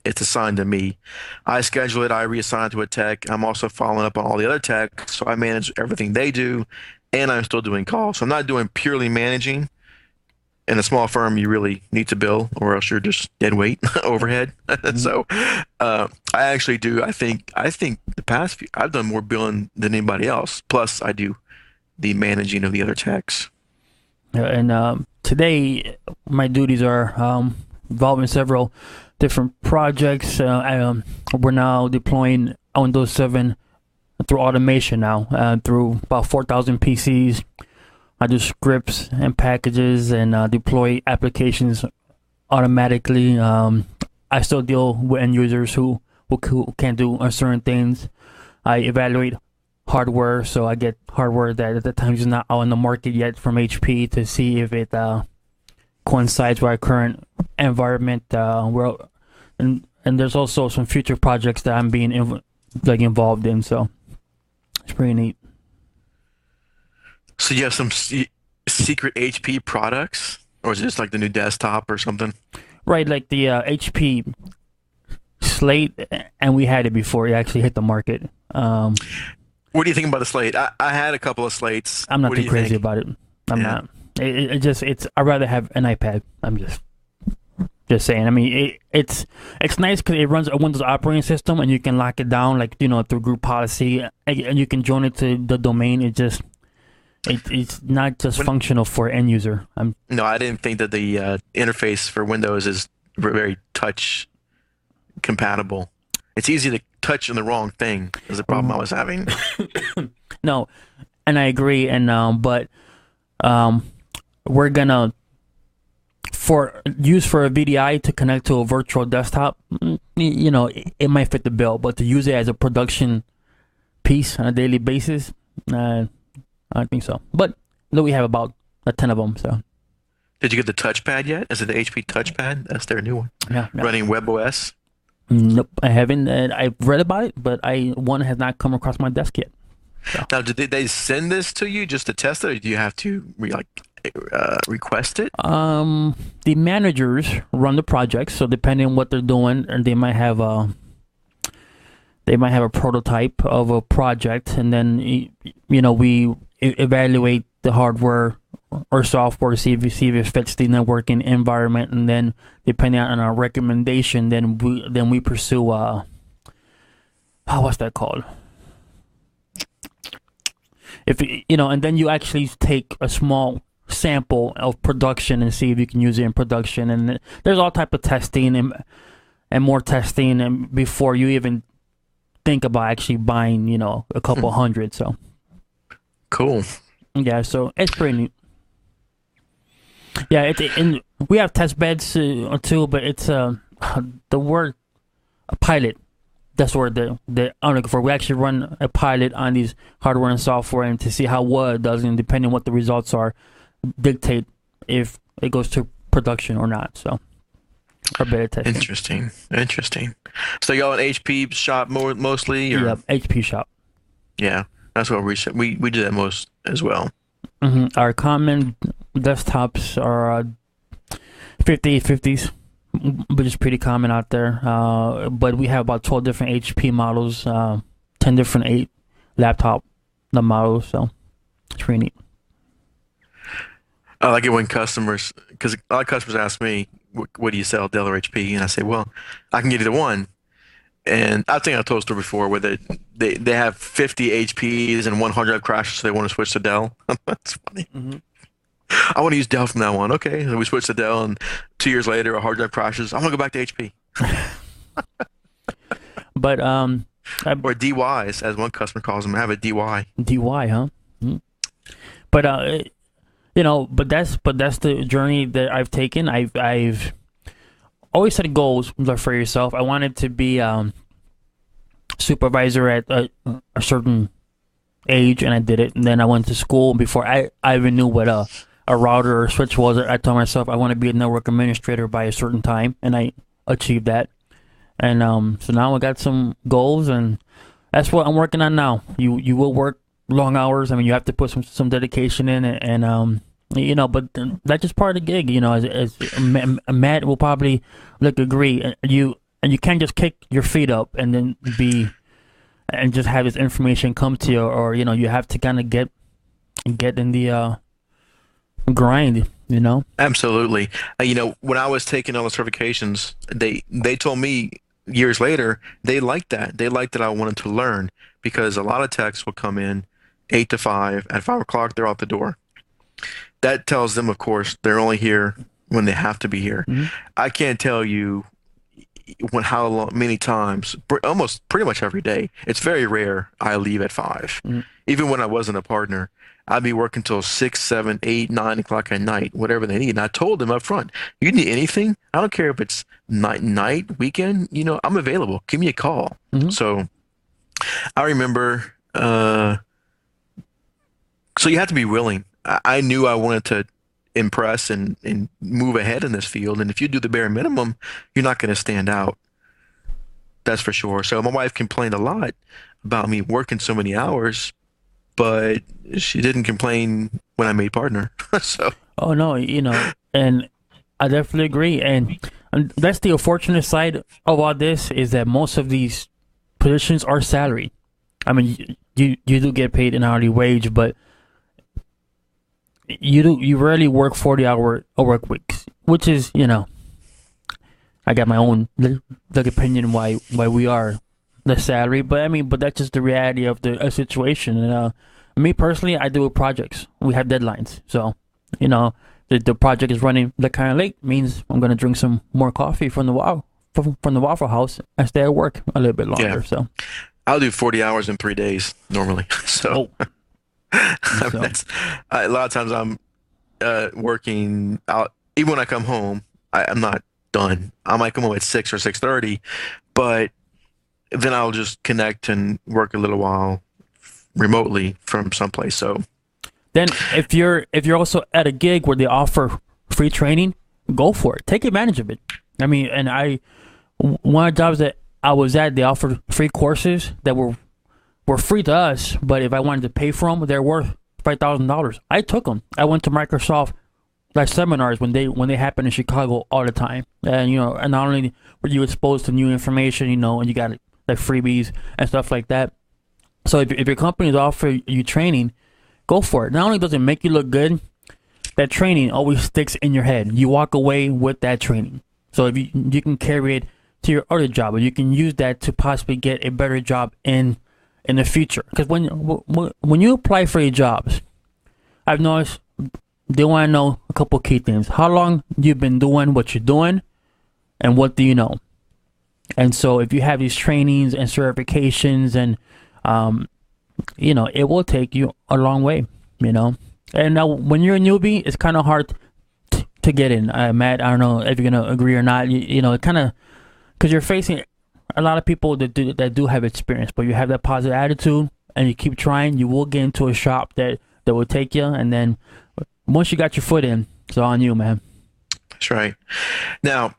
It's assigned to me. I schedule it. I reassign it to a tech. I'm also following up on all the other tech, so I manage everything they do, and I'm still doing calls. So I'm not doing purely managing. In a small firm, you really need to bill, or else you're just dead weight overhead. So I actually do. I think the past few, I've done more billing than anybody else. Plus, I do the managing of the other techs. And today, my duties are involving several different projects. We're now deploying Windows 7 through automation now, through about 4,000 PCs. I do scripts and packages and deploy applications automatically. I still deal with end users who can't do certain things. I evaluate hardware, so I get hardware that at the time is not out on the market yet from HP to see if it coincides with our current environment. And there's also some future projects that I'm being involved in, so it's pretty neat. So you have some secret HP products, or is it just like the new desktop or something? Right, like the HP Slate, and we had it before it actually hit the market. What do you think about the Slate? I had a couple of Slates. I'm not too crazy about it. I'm not. It's I'd rather have an iPad. I'm just saying. I mean, it's nice because it runs a Windows operating system, and you can lock it down, like through group policy, and you can join it to the domain. It's not just functional for end user. No, I didn't think that the interface for Windows is very touch compatible. It's easy to touch on the wrong thing is the problem I was having. No, and I agree. And but we're gonna for a VDI to connect to a virtual desktop. It might fit the bill, but to use it as a production piece on a daily basis, I don't think so. But we have about 10 of them. So, did you get the touchpad yet? Is it the HP touchpad? That's their new one. Yeah. Running WebOS. Nope, I haven't. I've read about it, but one has not come across my desk yet. So. Now, did they send this to you just to test it, or do you have to request it? The managers run the project, so depending on what they're doing, and they might have a prototype of a project, and then we evaluate the hardware or software to see if it fits the networking environment, and then depending on our recommendation, then we pursue what's that called? And then you actually take a small sample of production and see if you can use it in production, and there's all type of testing and more testing, and before you even think about actually buying a couple hundred. So cool. Yeah, so it's pretty neat. Yeah, and we have test beds too, but it's the word a pilot. That's what I'm looking for. We actually run a pilot on these hardware and software, and to see how well it does, and depending on what the results are, dictate if it goes to production or not. So, or beta testing. Interesting. So y'all an HP shop mostly? Or? Yeah, HP shop. Yeah, that's what we do that most as well. Mm-hmm. Our common desktops are 5850s, which is pretty common out there. But we have about 12 different HP models, 10 different laptop models, so it's pretty neat. I like it when customers, because a lot of customers ask me, what do you sell, Dell or HP? And I say, well, I can get either one. And I think I told a story before where they have 50 HPs and one hard drive crashes, so they want to switch to Dell. That's funny. Hmm. I want to use Dell from now on. Okay. And we switch to Dell, and 2 years later, a hard drive crashes. I want to go back to HP. But Or DYs, as one customer calls them. I have a DY. DY, huh? Mhm. But but that's the journey that I've taken. I've always set goals for yourself. I wanted to be supervisor at a certain age, and I did it. And then I went to school before I even knew what a router or switch was. I told myself I want to be a network administrator by a certain time, and I achieved that. And so now I got some goals, and that's what I'm working on now. You will work long hours. I mean, you have to put some dedication in it, and but that's just part of the gig. As Matt will probably agree. And you can't just kick your feet up and then and just have this information come to you, or you have to kind of get in the grind. Absolutely. When I was taking all the certifications, they told me years later they liked that. They liked that I wanted to learn because a lot of techs will come in 8 to 5. At 5 o'clock, they're out the door. That tells them, of course, they're only here when they have to be here. Mm-hmm. I can't tell you how long, many times, almost pretty much every day. It's very rare I leave at 5. Mm-hmm. Even when I wasn't a partner, I'd be working till 6, 7, 8, 9 o'clock at night, whatever they need. And I told them up front, you need anything? I don't care if it's night, weekend, I'm available. Give me a call. Mm-hmm. So I remember, so you have to be willing. I knew I wanted to impress and move ahead in this field. And if you do the bare minimum, you're not going to stand out. That's for sure. So my wife complained a lot about me working so many hours, but she didn't complain when I made partner. So, Oh no, and I definitely agree. And that's the unfortunate side of all this is that most of these positions are salaried. I mean, you do get paid an hourly wage, but you rarely work 40-hour work weeks, which is I got my own opinion why we are the salary, but that's just the reality of the situation. And me personally, I do with projects. We have deadlines, so the project is running that kind of late means I'm gonna drink some more coffee from the Waffle House and stay at work a little bit longer. yeah, So, I'll do 40 hours in 3 days normally. So, oh, I mean, so a lot of times I'm working out. Even when I come home, I'm not done. I might come home at 6 or 6:30, but then I'll just connect and work a little while remotely from someplace. So then if you're also at a gig where they offer free training, go for it. Take advantage of it. I mean, and one of the jobs that I was at, they offered free courses that were free to us, but if I wanted to pay for them, they're worth $5,000. I took them. I went to Microsoft seminars when they happen in Chicago all the time, and and not only were you exposed to new information, and you got like freebies and stuff like that. So if your company is offering you training, go for it. Not only does it make you look good, that training always sticks in your head. You walk away with that training. So if you can carry it to your other job, or you can use that to possibly get a better job in the future. Because when you apply for your jobs, I've noticed they want to know a couple key things. How long you've been doing what you're doing, and what do you know? And so if you have these trainings and certifications, and it will take you a long way. And now when you're a newbie, it's kind of hard to get in. Matt, I don't know if you're gonna agree or not. It kind of, because you're facing a lot of people that do have experience, but you have that positive attitude and you keep trying, you will get into a shop that will take you, and then once you got your foot in, it's all on you, man. that's right. Now,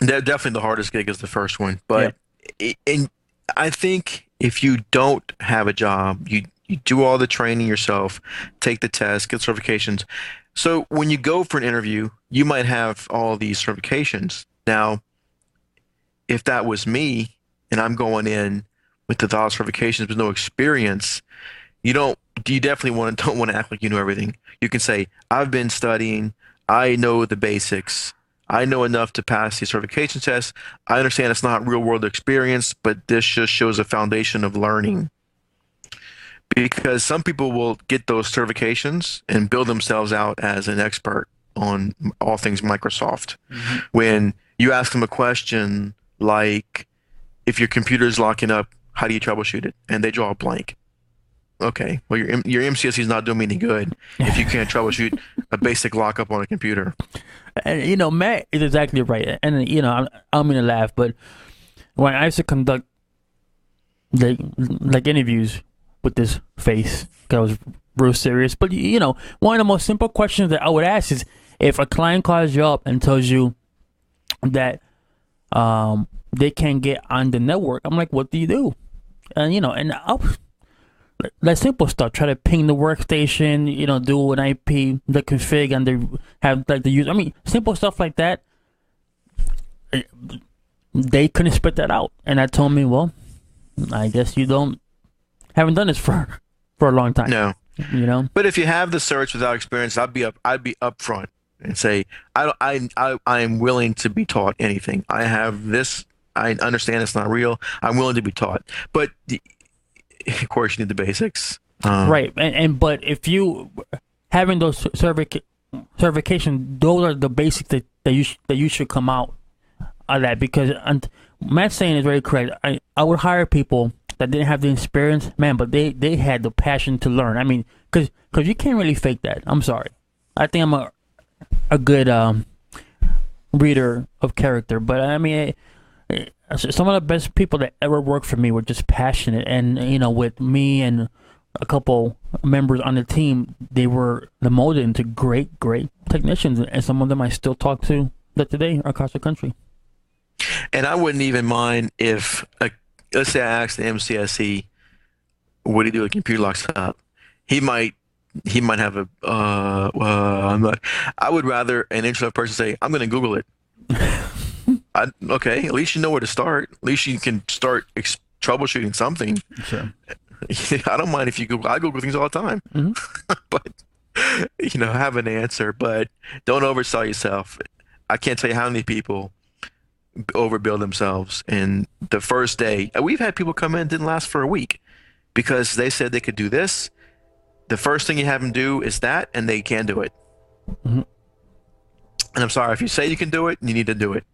definitely the hardest gig is the first one, but and I think if you don't have a job, you do all the training yourself, take the test, get certifications. So when you go for an interview, you might have all these certifications. Now, if that was me and I'm going in with the thought certifications with no experience, you definitely don't want to act like you know everything. You can say, I've been studying, I know the basics. I know enough to pass the certification test. I understand it's not real world experience, but this just shows a foundation of learning. Because some people will get those certifications and build themselves out as an expert on all things Microsoft. Hmm. When you ask them a question like, if your computer's locking up, how do you troubleshoot it? And they draw a blank. Okay, well, your MCSE is not doing me any good if you can't troubleshoot a basic lockup on a computer. And Matt is exactly right. And I don't mean to laugh, but when I used to conduct like interviews with this face, 'cause I was real serious. But one of the most simple questions that I would ask is, if a client calls you up and tells you that they can't get on the network, I'm like, what do you do? And that simple stuff. Try to ping the workstation, do an IP, the config, and they have like the user. I mean, simple stuff like that. They couldn't spit that out, and that told me, well, I guess you haven't done this for a long time. No. But if you have the search without experience, I'd be upfront and say, I am willing to be taught anything. I have this. I understand it's not real. I'm willing to be taught. But of course, you need the basics. Right. But if you having those certification, those are the basics that you should come out of that, because Matt's saying is very correct. I would hire people that didn't have the experience, man, but they had the passion to learn. I mean, because you can't really fake that. I'm sorry. I think I'm a good reader of character, but I mean, some of the best people that ever worked for me were just passionate, and with me and a couple members on the team, they were molded into great technicians, and some of them I still talk to today across the country. And I wouldn't even mind if, let's say I asked the MCSE, what do you do if a computer locks up? He might have a, I would rather an introvert person say, I'm going to Google it. Okay, at least you know where to start. At least you can start troubleshooting something. Sure. I don't mind if you Google. I Google things all the time. Mm-hmm. But, have an answer, but don't oversell yourself. I can't tell you how many people overbill themselves. And the first day, we've had people come in, didn't last for a week because they said they could do this. The first thing you have them do is that, and they can't do it. Mm-hmm. And I'm sorry, if you say you can do it, you need to do it.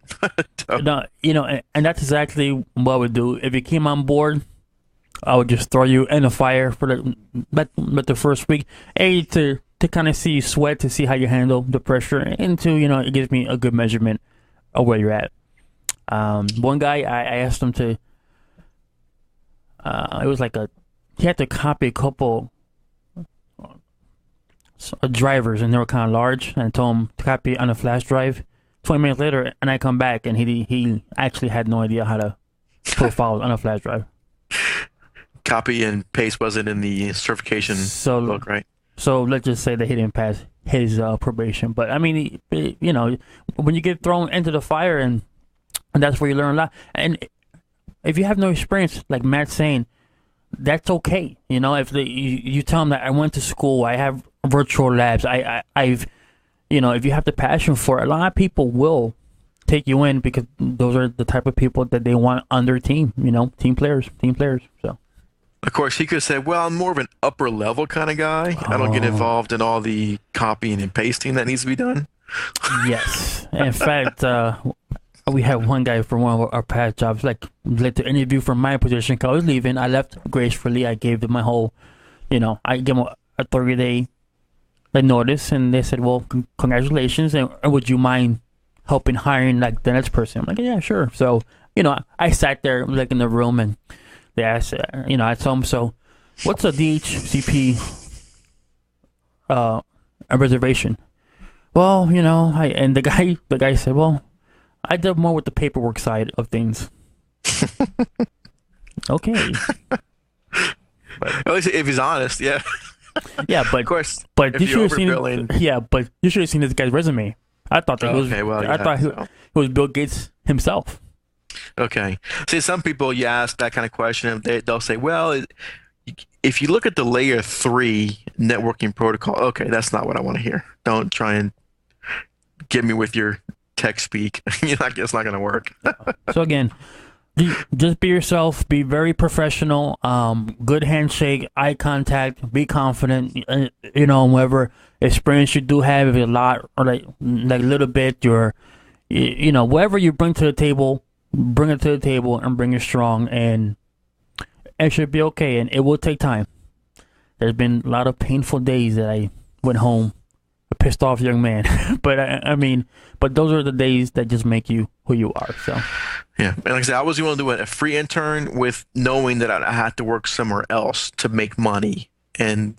No, and that's exactly what I would do. If you came on board, I would just throw you in the fire for the first week. A, to kind of see you sweat, to see how you handle the pressure, and two, it gives me a good measurement of where you're at. One guy, I asked him to, it was like he had to copy a couple drivers, and they were kind of large, and I told him to copy on a flash drive. 20 minutes later, and I come back, and he actually had no idea how to put files on a flash drive. Copy and paste wasn't in the certification book, right? So let's just say that he didn't pass his probation. But I mean, when you get thrown into the fire, and that's where you learn a lot. And if you have no experience, like Matt's saying, that's okay. If you tell them that I went to school, I have virtual labs, I've if you have the passion for it, a lot of people will take you in, because those are the type of people that they want on their team. Team players. So. Of course, he could have said, well, I'm more of an upper level kind of guy. I don't get involved in all the copying and pasting that needs to be done. Yes. In fact, we had one guy from one of our past jobs, like to interview for my position, because I was leaving. I left gracefully. I gave them my whole, I gave them a 30-day notice, and they said, well, congratulations, and would you mind helping hiring like the next person? I'm like, yeah, sure. So, I sat there like in the room, and they asked, I told them, so what's a DHCP a reservation? Well, and the guy said, well, I deal more with the paperwork side of things. Okay. At least if he's honest, yeah. Yeah, but of course, but you should have seen. Yeah, but you should have seen this guy's resume. I thought that he was Bill Gates himself. Okay. See, some people, you ask that kind of question, and they'll say, well, if you look at the layer 3 networking protocol, okay, that's not what I want to hear. Don't try and get me with your tech speak. It's not going to work. So again, just be yourself. Be very professional. Good handshake, eye contact. Be confident. Whatever experience you do have, if it's a lot or like a little bit, whatever you bring to the table, bring it to the table and bring it strong, and it should be okay. And it will take time. There's been a lot of painful days that I went home a pissed off young man, but but those are the days that just make you who you are. So. Yeah, and like I said, I was going to do a free intern with knowing that I had to work somewhere else to make money. And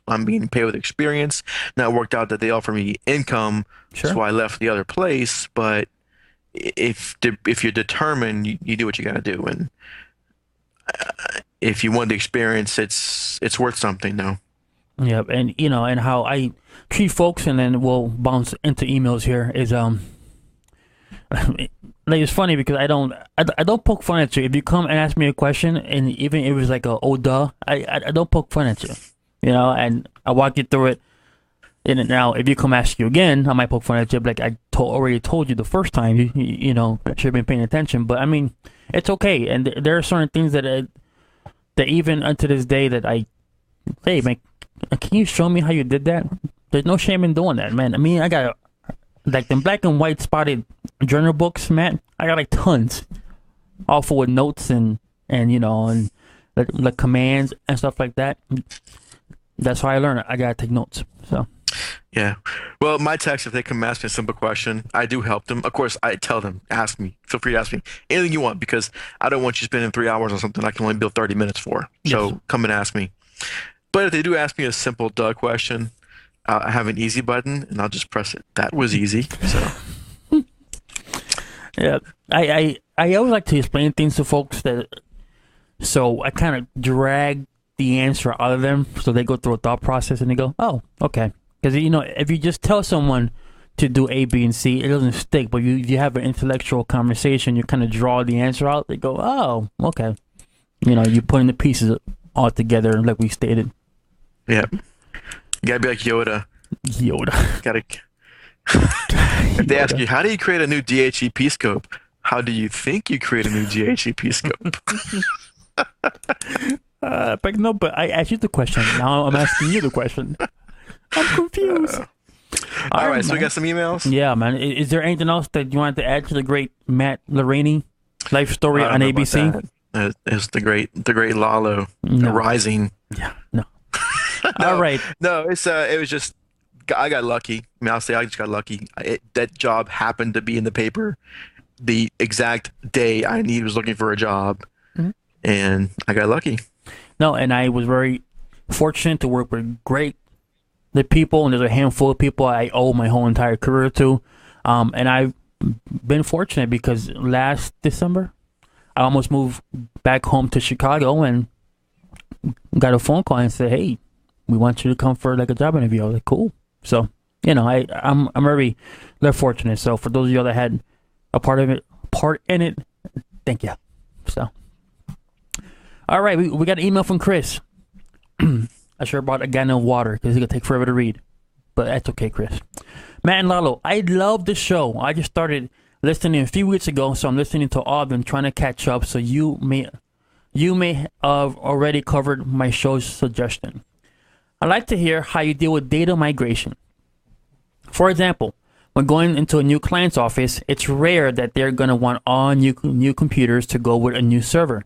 I'm being paid with experience. Now it worked out that they offered me income, Sure. so I left the other place. But if you're determined, you do what you got to do. And if you want the experience, it's worth something, though. Yeah, and and how I treat folks, and then we'll bounce into emails here. Is like it's funny because I don't poke fun at you. If you come and ask me a question, and even if it was like a oh duh, I don't poke fun at you, and I walk you through it. And now, if you come ask you again, I might poke fun at you. But like already told you the first time, you should have been paying attention. But I mean, it's okay. And there are certain things that even unto this day that hey man, can you show me how you did that? There's no shame in doing that, man. I mean, I got like them black and white spotted journal books, Matt. I got like tons, all full with notes and like commands and stuff like that. That's how I learn it. I gotta take notes. So. Yeah. Well, my techs, if they come ask me a simple question, I do help them. Of course, I tell them, ask me. Feel free to ask me anything you want, because I don't want you spending 3 hours on something I can only build 30 minutes for. So Yes. come and ask me. But if they do ask me a simple duh question, I have an easy button, and I'll just press it. That was easy. So. Yeah. I always like to explain things to folks so I kind of drag the answer out of them, so they go through a thought process and they go, oh, okay. Because if you just tell someone to do A, B, and C, it doesn't stick. But you have an intellectual conversation, you kind of draw the answer out. They go, oh, okay. You putting the pieces all together, like we stated. Yeah. You gotta be like Yoda. Gotta. If they ask you, how do you create a new DHEP scope? How do you think you create a new DHEP scope? But I asked you the question. Now I'm asking you the question. I'm confused. All right, so man. we got some emails. Yeah, man. Is there anything else that you wanted to add to the great Matt Lorraine life story on ABC? It's the great Lalo Rising. Yeah, no. No, All right. No, it was just I got lucky. I mean, I'll say I just got lucky. That job happened to be in the paper the exact day I was looking for a job, and I got lucky. No, and I was very fortunate to work with the people, and there's a handful of people I owe my whole entire career to. And I've been fortunate because last December, I almost moved back home to Chicago and got a phone call and said, hey, we want you to come for like a job interview. I was like, cool. So, I'm very fortunate. So for those of you that had a part in it, thank you. So, all right, we got an email from Chris. I sure brought a gallon of water because it's going to take forever to read. But that's okay, Chris. Matt and Lalo, I love the show. I just started listening a few weeks ago, so I'm listening to all of them, trying to catch up. So you may have already covered my show's suggestion. I'd like to hear how you deal with data migration. For example, when going into a new client's office, it's rare that they're going to want all new computers to go with a new server.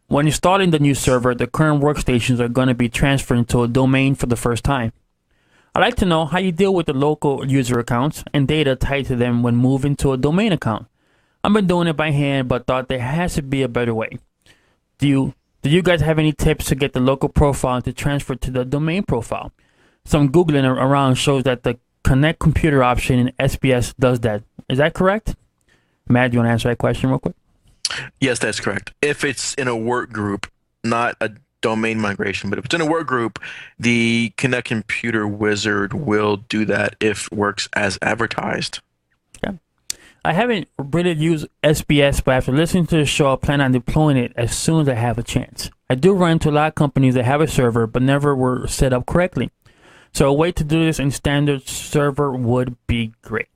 When installing the new server, the current workstations are going to be transferred to a domain for the first time. I'd like to know how you deal with the local user accounts and data tied to them when moving to a domain account. I've been doing it by hand, but thought there has to be a better way. Do you guys have any tips to get the local profile to transfer to the domain profile? Some Googling around shows that the Connect Computer option in SBS does that. Is that correct? Matt, do you want to answer that question real quick? Yes, that's correct. If it's in a work group, not a domain migration, but if it's in a work group, the Connect Computer wizard will do that if it works as advertised. Yeah. I haven't really used SBS, but after listening to the show, I plan on deploying it as soon as I have a chance. I do run into a lot of companies that have a server, but never were set up correctly. So a way to do this in standard server would be great.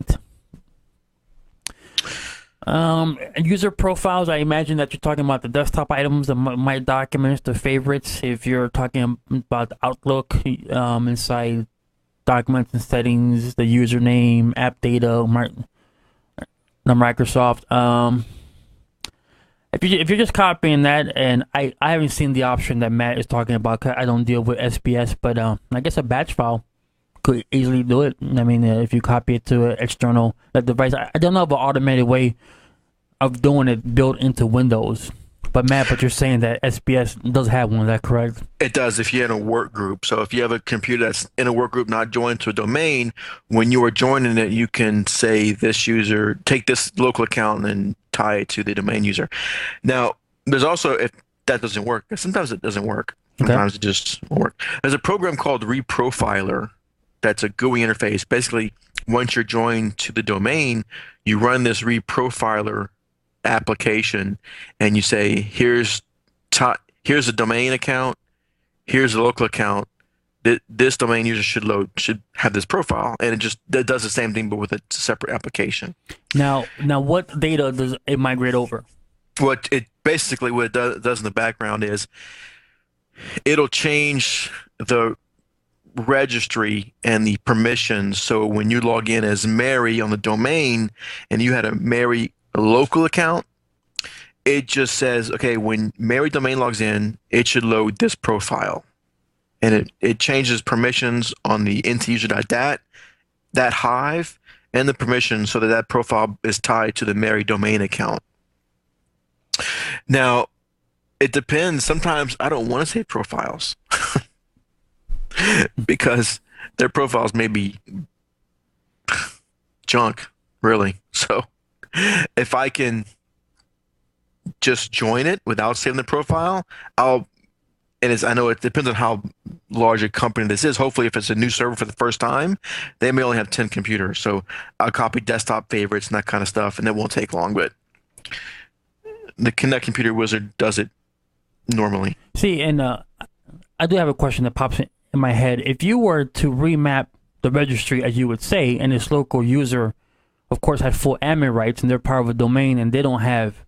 User profiles, I imagine that you're talking about the desktop items, the My Documents, the favorites. If you're talking about Outlook, inside Documents and Settings, the username, app data, the Microsoft. If you're just copying that, and I haven't seen the option that Matt is talking about, 'cause I don't deal with SBS, but I guess a batch file could easily do it. I mean, if you copy it to an external device, I don't know of an automated way of doing it built into Windows. But Matt, but you're saying that SBS does have one, is that correct? It does if you're in a work group. So if you have a computer that's in a work group not joined to a domain, when you are joining it, you can say this user, take this local account and tie it to the domain user. Now, there's also, if that doesn't work, sometimes it doesn't work. Sometimes it just won't work. There's a program called Reprofiler that's a GUI interface. Basically, once you're joined to the domain, you run this Reprofiler application and you say, here's a domain account, here's a local account, this domain user should have this profile, and it does the same thing but with a separate application. Now what data does it migrate over? What it does in the background is it'll change the registry and the permissions. So when you log in as Mary on the domain and you had a Mary local account, it just says, okay, when Mary domain logs in, it should load this profile. And it changes permissions on the int-user.dat, that hive, and the permissions so that profile is tied to the Mary domain account. Now, it depends. Sometimes I don't want to save profiles because their profiles may be junk, really. So if I can just join it without saving the profile, I know it depends on how large a company this is. Hopefully, if it's a new server for the first time, they may only have 10 computers. So I'll copy desktop favorites and that kind of stuff, and it won't take long. But the Connect Computer Wizard does it normally. See, and I do have a question that pops in my head. If you were to remap the registry, as you would say, and this local user, of course, had full admin rights and they're part of a domain and they don't have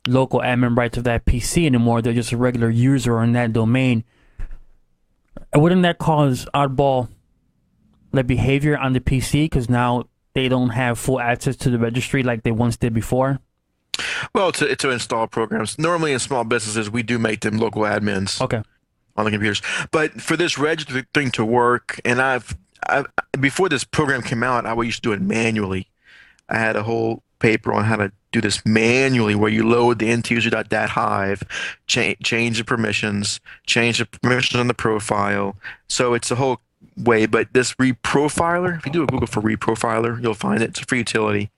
local admin rights of that PC anymore, they're just a regular user on that domain, wouldn't that cause oddball behavior on the PC because now they don't have full access to the registry like they once did before? Well, to install programs, normally in small businesses, we do make them local admins. Okay. On the computers. But for this registry thing to work, and I've before this program came out, I used to do it manually. I had a whole paper on how to do this manually, where you load the int-user.dat hive, change the permissions on the profile. So it's a whole way. But this Reprofiler, if you do a Google for Reprofiler, you'll find it. It's a free utility.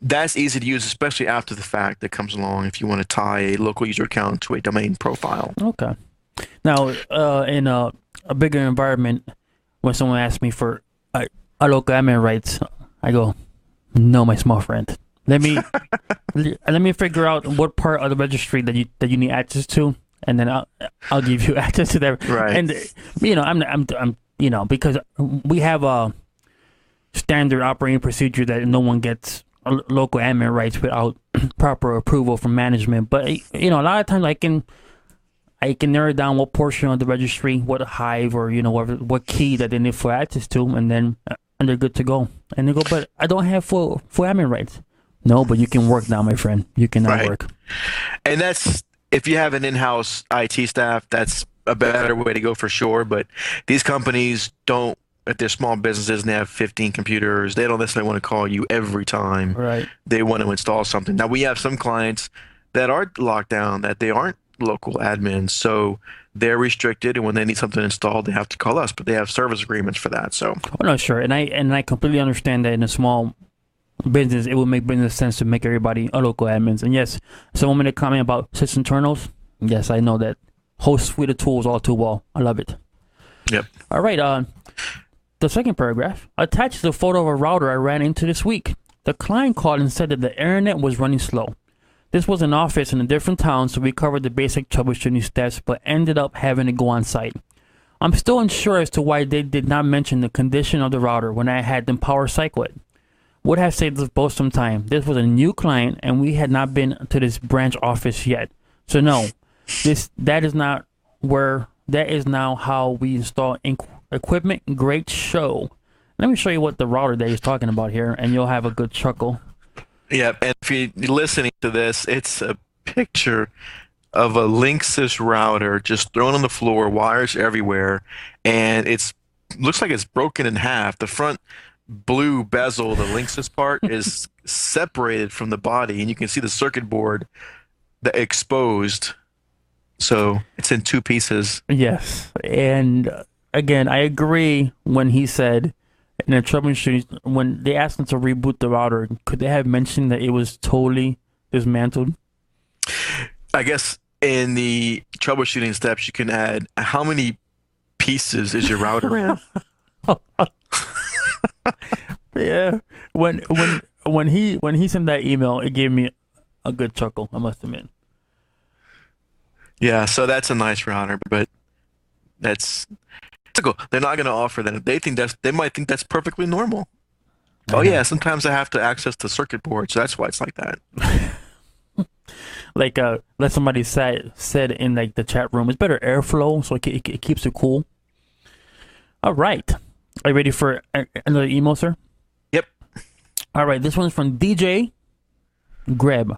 That's easy to use, especially after the fact that comes along if you want to tie a local user account to a domain profile. Okay. Now, in a bigger environment, when someone asks me for a local admin rights, I go, no, my small friend. Let me figure out what part of the registry that you need access to, and then I'll give you access to that. Right. And I'm because we have a standard operating procedure that no one gets local admin rights without proper approval from management. But a lot of times I can narrow down what portion of the registry, what hive, or what key that they need for access to, and they're good to go. And they go, but I don't have full admin rights. No, but you can work now, my friend. You can now work. And that's, if you have an in-house IT staff, that's a better way to go for sure. But these companies don't, if they're small businesses and they have 15 computers, they don't necessarily want to call you every time. Right. They want to install something. Now, we have some clients that are locked down, that they aren't local admins, so they're restricted, and when they need something installed, they have to call us, but they have service agreements for that. So no, sure. And I completely understand that in a small business, it would make business sense to make everybody a local admins. And yes, someone made a comment about sys internals. Yes, I know that whole suite of tools all too well. I love it. Yep. All right. The second paragraph attaches a photo of a router I ran into this week. The client called and said that the internet was running slow. This was an office in a different town, so we covered the basic troubleshooting steps, but ended up having to go on site. I'm still unsure as to why they did not mention the condition of the router when I had them power cycle it. Would have saved us both some time. This was a new client, and we had not been to this branch office yet. So no, that is not where. That is now how we install equipment. Great show. Let me show you what the router that he's talking about here, and you'll have a good chuckle. Yeah, and if you're listening to this, it's a picture of a Linksys router just thrown on the floor, wires everywhere, and looks like it's broken in half. The front blue bezel, the Linksys part, is separated from the body, and you can see the circuit board that exposed. So it's in two pieces. Yes, and again, I agree when he said in the troubleshooting, when they asked him to reboot the router, could they have mentioned that it was totally dismantled? I guess in the troubleshooting steps, you can add how many pieces is your router in? Yeah. When he sent that email, it gave me a good chuckle, I must admit. Yeah, so that's a nice router, but that's typical. They're not going to offer that. They might think that's perfectly normal. Oh yeah, sometimes I have to access the circuit board, so that's why it's like that. Like let somebody said in like the chat room, it's better airflow, so it keeps it cool. All right, are you ready for another email, sir? Yep. All right, this one's from DJ Greb.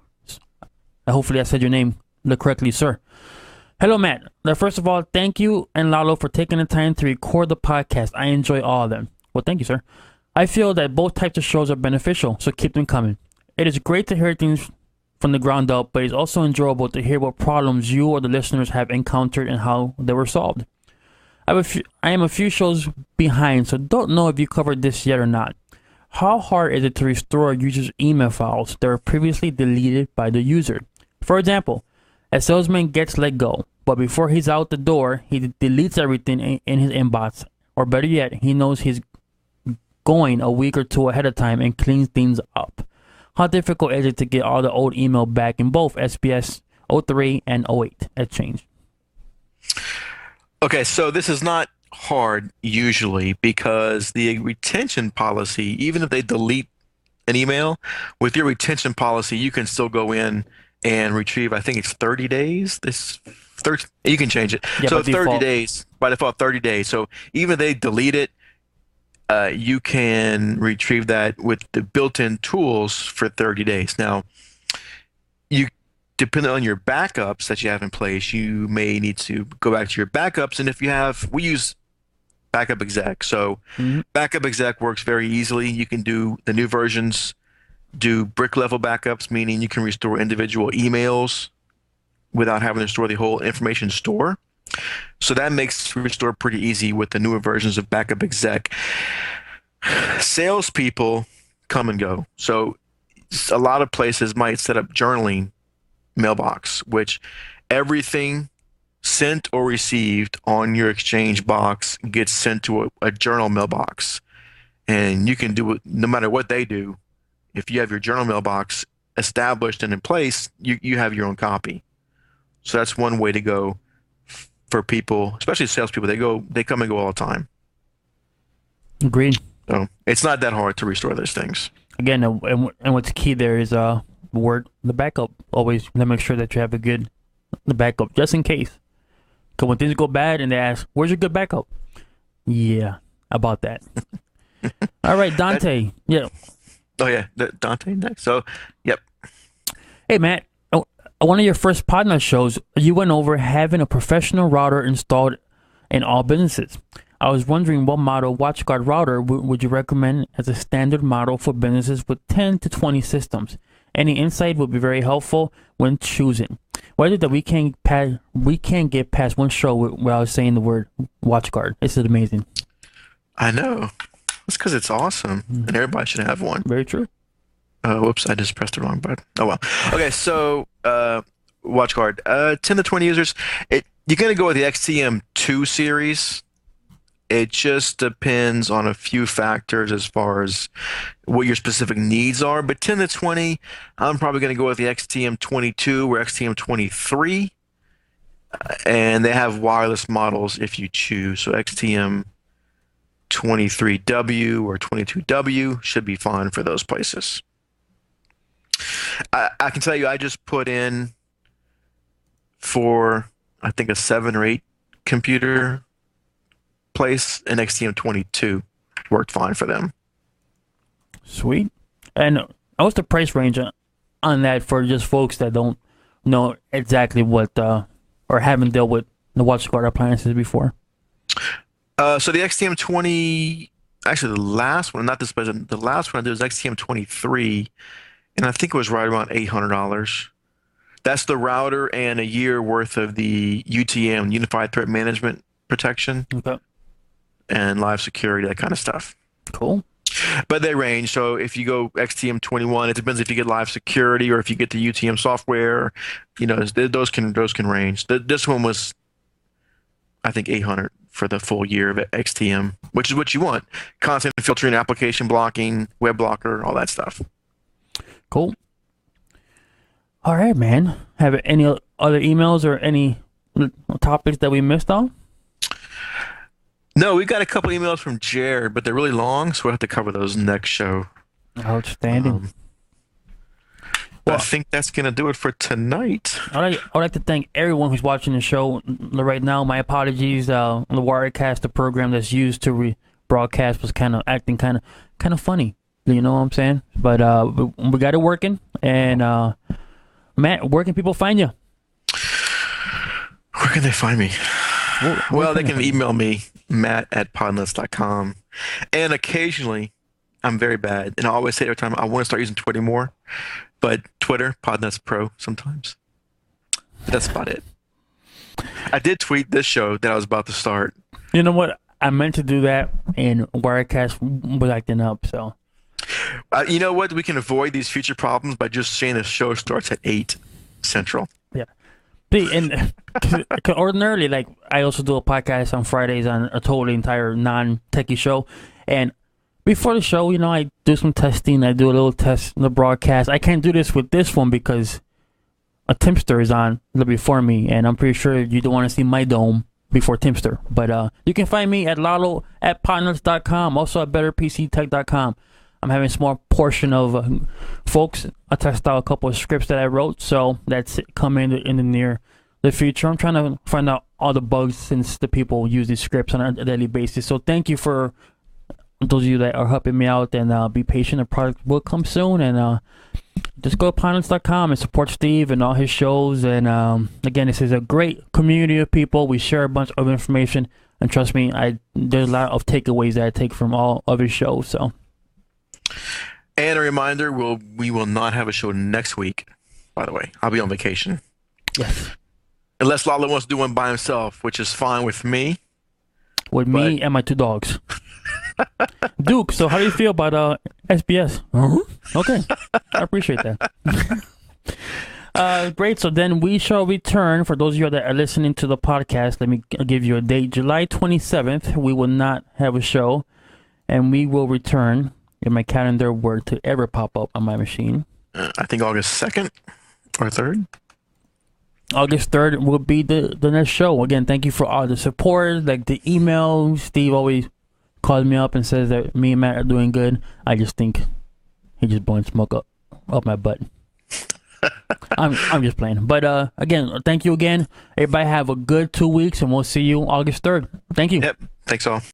Hopefully I said your name correctly, sir. Hello, Matt. First of all, thank you and Lalo for taking the time to record the podcast. I enjoy all of them. Well, thank you, sir. I feel that both types of shows are beneficial, so keep them coming. It is great to hear things from the ground up, but it's also enjoyable to hear what problems you or the listeners have encountered and how they were solved. I am a few shows behind, so don't know if you covered this yet or not. How hard is it to restore a user's email files that were previously deleted by the user? For example, a salesman gets let go, but before he's out the door, he deletes everything in his inbox, or better yet, he knows he's going a week or two ahead of time and cleans things up. How difficult is it to get all the old email back in both SBS 03 and 08 at change? Okay, so this is not hard usually because the retention policy, even if they delete an email, with your retention policy, you can still go in and retrieve, I think it's 30 days. You can change it. Yeah, so 30 default. days, by default 30 days. So even if they delete it, you can retrieve that with the built-in tools for 30 days. Now, depending on your backups that you have in place, you may need to go back to your backups. And if you have, we use Backup Exec. So Backup Exec works very easily. You can do the new versions, do brick level backups, meaning you can restore individual emails without having to store the whole information store. So that makes restore pretty easy with the newer versions of Backup Exec. Salespeople come and go. So a lot of places might set up journaling mailbox, which everything sent or received on your Exchange box gets sent to a journal mailbox. And you can do it no matter what they do. If you have your journal mailbox established and in place, you have your own copy. So that's one way to go for people, especially salespeople. They come and go all the time. Agreed. So it's not that hard to restore those things. Again, and what's key there is the backup. Always make sure that you have the backup just in case. Because when things go bad and they ask, "Where's your good backup?" Yeah, about that. All right, Dante. Yeah. Oh yeah, Dante next. So, yep. Hey, Matt. One of your first Podnutz shows, you went over having a professional router installed in all businesses. I was wondering what model WatchGuard router would you recommend as a standard model for businesses with 10 to 20 systems? Any insight would be very helpful when choosing. Why is it that we can't get past one show without saying the word WatchGuard? This is amazing. I know. It's because it's awesome, and everybody should have one. Very true. Whoops, I just pressed the wrong button. Oh well. Okay, so WatchGuard, 10 to 20 users. You're gonna go with the XTM2 series. It just depends on a few factors as far as what your specific needs are. But 10 to 20, I'm probably going to go with the XTM22 or XTM23. And they have wireless models if you choose. So XTM23W or 22W should be fine for those places. I can tell you, I just put in for, I think, a 7 or 8 computer place, an XTM22 worked fine for them. Sweet. And what's the price range on that for just folks that don't know exactly what or haven't dealt with the WatchGuard appliances before? So the XTM20, actually the last one, not this present, the last one I did was XTM23, and I think it was right around $800. That's the router and a year worth of the UTM, Unified Threat Management protection. Okay. And live security, that kind of stuff. Cool. But they range. So if you go XTM21, it depends if you get live security or if you get the UTM software. You know, those can range. This one was, I think, 800 for the full year of XTM, which is what you want: content filtering, application blocking, web blocker, all that stuff. Cool. All right, man. Have any other emails or any topics that we missed on? No, we got a couple emails from Jared, but they're really long, so we'll have to cover those next show. Outstanding. Well, I think that's going to do it for tonight. I'd like to thank everyone who's watching the show right now. My apologies. The Wirecast, the program that's used to broadcast, was acting kind of funny. You know what I'm saying? But we got it working. And Matt, where can people find you? Where can they find me? Well, they can email me, matt@podnutz.com. And occasionally, I'm very bad, and I always say every time, I want to start using Twitter more. But Twitter, Podnutz Pro, sometimes. That's about it. I did tweet this show that I was about to start. You know what? I meant to do that, and Wirecast was acting up, so. You know what? We can avoid these future problems by just saying the show starts at 8 Central. Yeah. And ordinarily, like, I also do a podcast on Fridays on a totally entire non-techie show. And before the show, you know, I do some testing. I do a little test in the broadcast. I can't do this with this one because a Timster is on a little before me. And I'm pretty sure you don't want to see my dome before Timster. But you can find me at Lalo@Podnutz.com. Also at BetterPCTech.com. I'm having a small portion of folks. I test out a couple of scripts that I wrote, so that's coming in the near the future. I'm trying to find out all the bugs since the people use these scripts on a daily basis. So thank you for those of you that are helping me out, and be patient. The product will come soon, and just go to Podnutz.com and support Steve and all his shows. And again, this is a great community of people. We share a bunch of information, and trust me, there's a lot of takeaways that I take from all of his shows. So. And a reminder, we will not have a show next week, by the way. I'll be on vacation. Yes. Unless Lalo wants to do one by himself, which is fine with me. With me and my 2 dogs. Duke, so how do you feel about SBS? Okay. I appreciate that. Great. So then we shall return. For those of you that are listening to the podcast, let me give you a date. July 27th, we will not have a show. And we will return, if my calendar were to ever pop up on my machine. I think August 2nd or 3rd. August 3rd will be the next show. Again, thank you for all the support, like the email. Steve always calls me up and says that me and Matt are doing good. I just think he just blowing smoke up my butt. I'm just playing. But again, thank you again. Everybody have a good 2 weeks, and we'll see you August 3rd. Thank you. Yep. Thanks all.